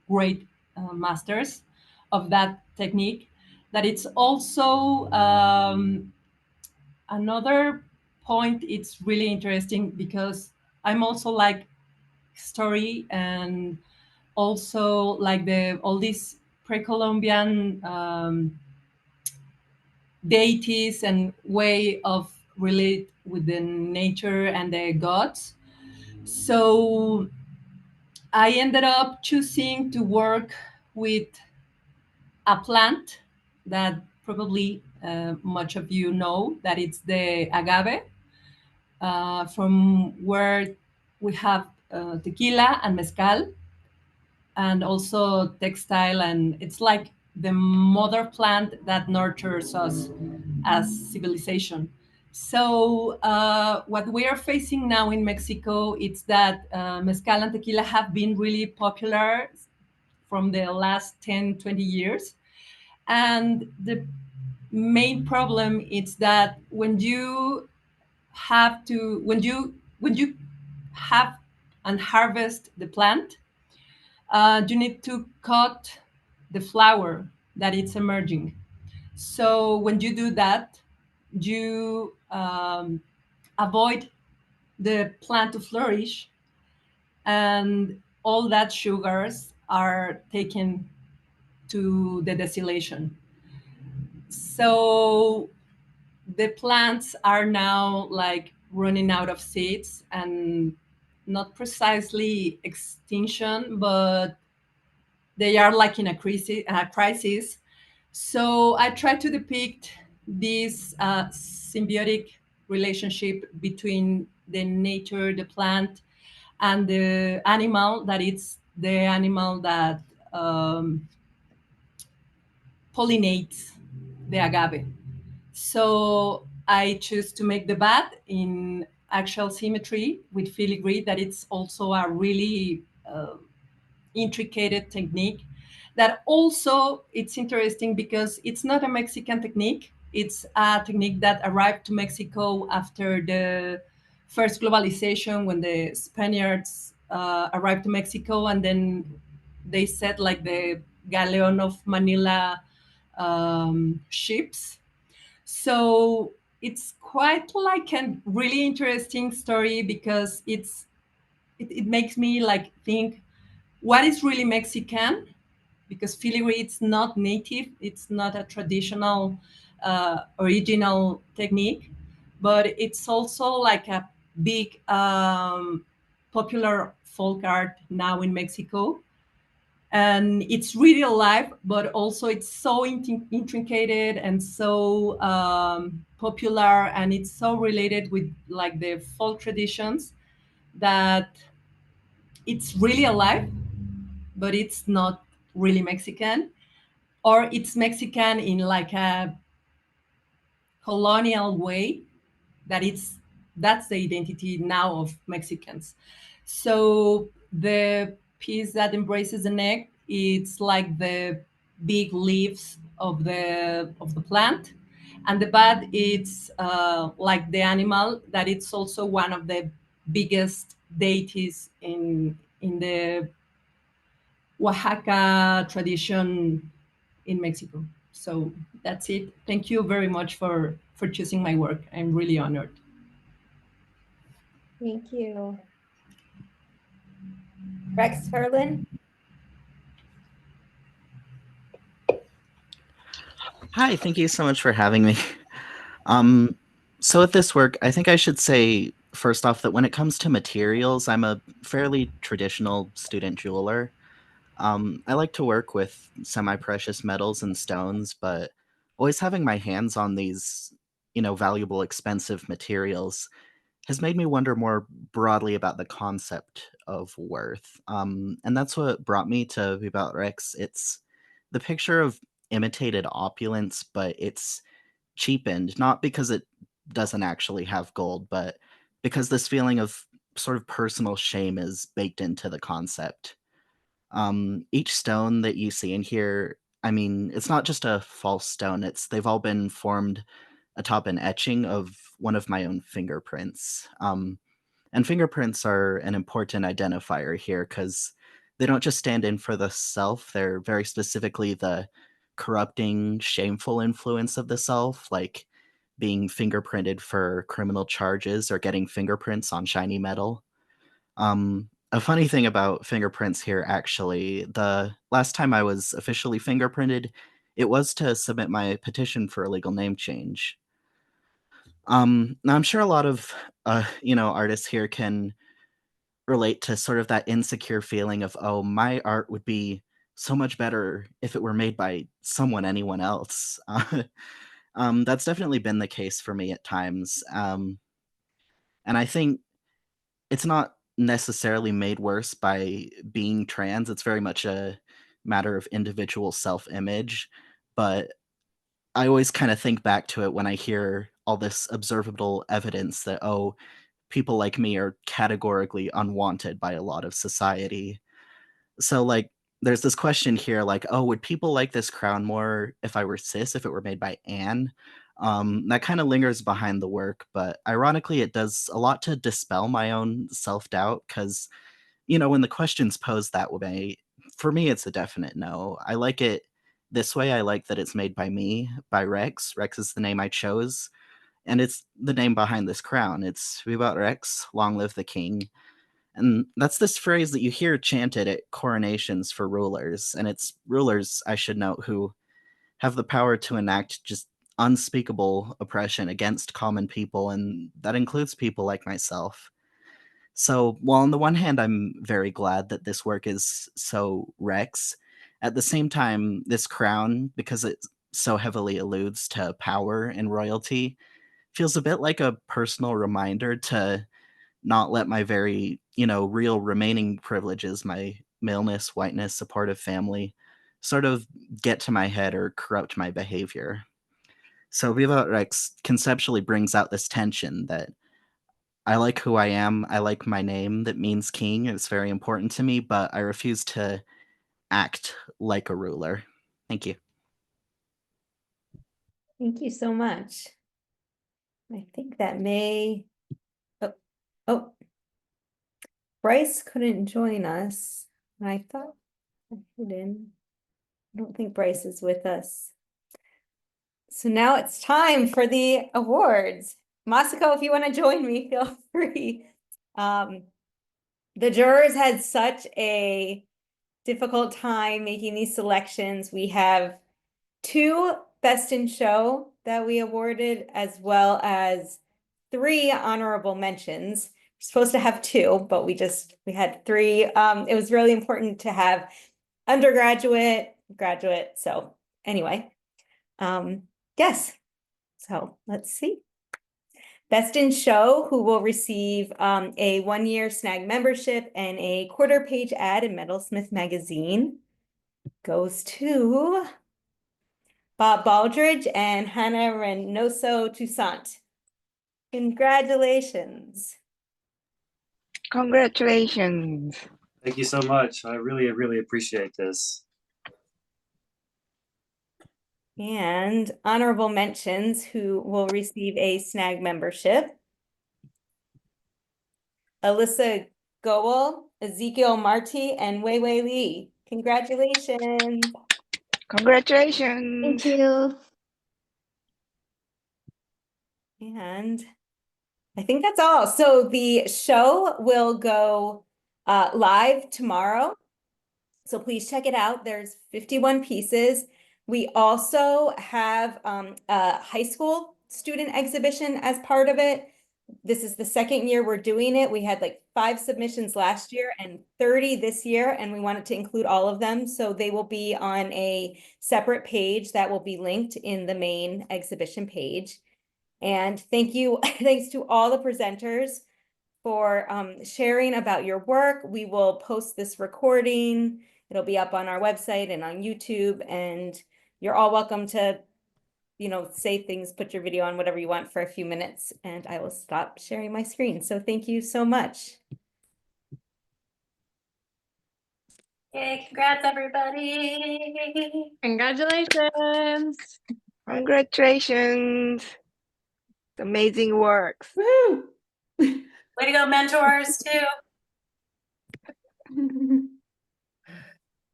Speaker 22: great masters of that technique. That it's also another point. It's really interesting because I'm also like story and also like all these pre-Columbian deities and way of relate with the nature and the gods. So I ended up choosing to work with a plant that probably much of you know, that it's the agave, from where we have tequila and mezcal, and also textile, and it's like the mother plant that nurtures us as civilization. So what we are facing now in Mexico is that mezcal and tequila have been really popular from the last 10, 20 years. And the main problem is that when you have and harvest the plant, you need to cut the flower that it's emerging. So when you do that, you avoid the plant to flourish, and all that sugars are taken to the distillation. So the plants are now like running out of seeds, and not precisely extinction, but they are like in a crisis. So I try to depict this symbiotic relationship between the nature, the plant, and the animal, that it's the animal that pollinates the agave. So I choose to make the bud in axial symmetry with filigree, that it's also a really intricate technique. That also, it's interesting because it's not a Mexican technique. It's a technique that arrived to Mexico after the first globalization, when the Spaniards arrived to Mexico, and then they set like the Galeon of Manila ships. So it's quite like a really interesting story, because it makes me like think, what is really Mexican? Because filigree, it's not native, it's not a traditional original technique, but it's also like a big popular folk art now in Mexico. And it's really alive, but also it's so intricate and so popular, and it's so related with like the folk traditions, that it's really alive, but it's not really Mexican, or it's Mexican in like a colonial way, that's the identity now of Mexicans. So the piece that embraces the neck, it's like the big leaves of the plant, and the bud, it's like the animal, that it's also one of the biggest deities in the Oaxaca tradition in Mexico. So that's it. Thank you very much for choosing my work. I'm really honored.
Speaker 1: Thank you. Rex Furlin.
Speaker 2: Hi, thank you so much for having me. So with this work, I think I should say first off that when it comes to materials, I'm a fairly traditional student jeweler. I like to work with semi-precious metals and stones, but always having my hands on these, valuable, expensive materials has made me wonder more broadly about the concept of worth. And that's what brought me to Vivat Rex. It's the picture of imitated opulence, but it's cheapened, not because it doesn't actually have gold, but because this feeling of sort of personal shame is baked into the concept. Each stone that you see in here, I mean, it's not just a false stone, they've all been formed atop an etching of one of my own fingerprints. And fingerprints are an important identifier here because they don't just stand in for the self, they're very specifically the corrupting, shameful influence of the self, like being fingerprinted for criminal charges or getting fingerprints on shiny metal. A funny thing about fingerprints here, actually, the last time I was officially fingerprinted, it was to submit my petition for a legal name change. Now I'm sure a lot of artists here can relate to sort of that insecure feeling of, oh, my art would be so much better if it were made by anyone else. That's definitely been the case for me at times. And I think it's not necessarily made worse by being trans. It's very much a matter of individual self-image. But I always kind of think back to it when I hear all this observable evidence that, oh, people like me are categorically unwanted by a lot of society. So, like, there's this question here, like, oh, would people like this crown more if I were cis, if it were made by Anne? That kind of lingers behind the work, but ironically, it does a lot to dispel my own self-doubt because, when the question's posed that way, for me, it's a definite no. I like it this way. I like that it's made by me, by Rex. Rex is the name I chose, and it's the name behind this crown. It's Vivat Rex, long live the king. And that's this phrase that you hear chanted at coronations for rulers, and it's rulers, I should note, who have the power to enact just unspeakable oppression against common people, and that includes people like myself. So, while on the one hand, I'm very glad that this work is so Rex, at the same time, this crown, because it so heavily alludes to power and royalty, feels a bit like a personal reminder to not let my very, real remaining privileges, my maleness, whiteness, supportive family, sort of get to my head or corrupt my behavior. So Viva Rex conceptually brings out this tension that I like who I am, I like my name that means king, it's very important to me, but I refuse to act like a ruler. Thank you.
Speaker 1: Thank you so much. I think that may, oh, Bryce couldn't join us. I thought he didn't. I don't think Bryce is with us. So now it's time for the awards. Masako, if you want to join me, feel free. The jurors had such a difficult time making these selections. We have 2 Best in Show that we awarded, as well as 3 honorable mentions. We're supposed to have 2, but we had 3. It was really important to have undergraduate, graduate. So anyway, yes. So let's see. Best in Show, who will receive a 1-year SNAG membership and a quarter-page ad in Metalsmith magazine, goes to Bob Baldridge and Hannah Reynoso Toussaint. Congratulations.
Speaker 4: Congratulations.
Speaker 12: Thank you so much. I really, really appreciate this.
Speaker 1: And honorable mentions who will receive a SNAG membership: Alyssa Goel, Ezekiel Marti, and Weiwei Li. Congratulations.
Speaker 4: Congratulations.
Speaker 1: Thank you. And I think that's all. So the show will go live tomorrow. So please check it out. There's 51 pieces. We also have a high school student exhibition as part of it. This is the 2nd year we're doing it. We had like 5 submissions last year and 30 this year, and we wanted to include all of them. So they will be on a separate page that will be linked in the main exhibition page. And thanks to all the presenters for sharing about your work. We will post this recording. It'll be up on our website and on YouTube, and you're all welcome to say things, put your video on, whatever you want for a few minutes, and I will stop sharing my screen. So thank you so much.
Speaker 4: Yay, congrats, everybody.
Speaker 5: Congratulations. Congratulations. Amazing works.
Speaker 4: Woo! Way to go, mentors, too.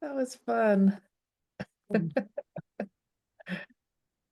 Speaker 23: That was fun.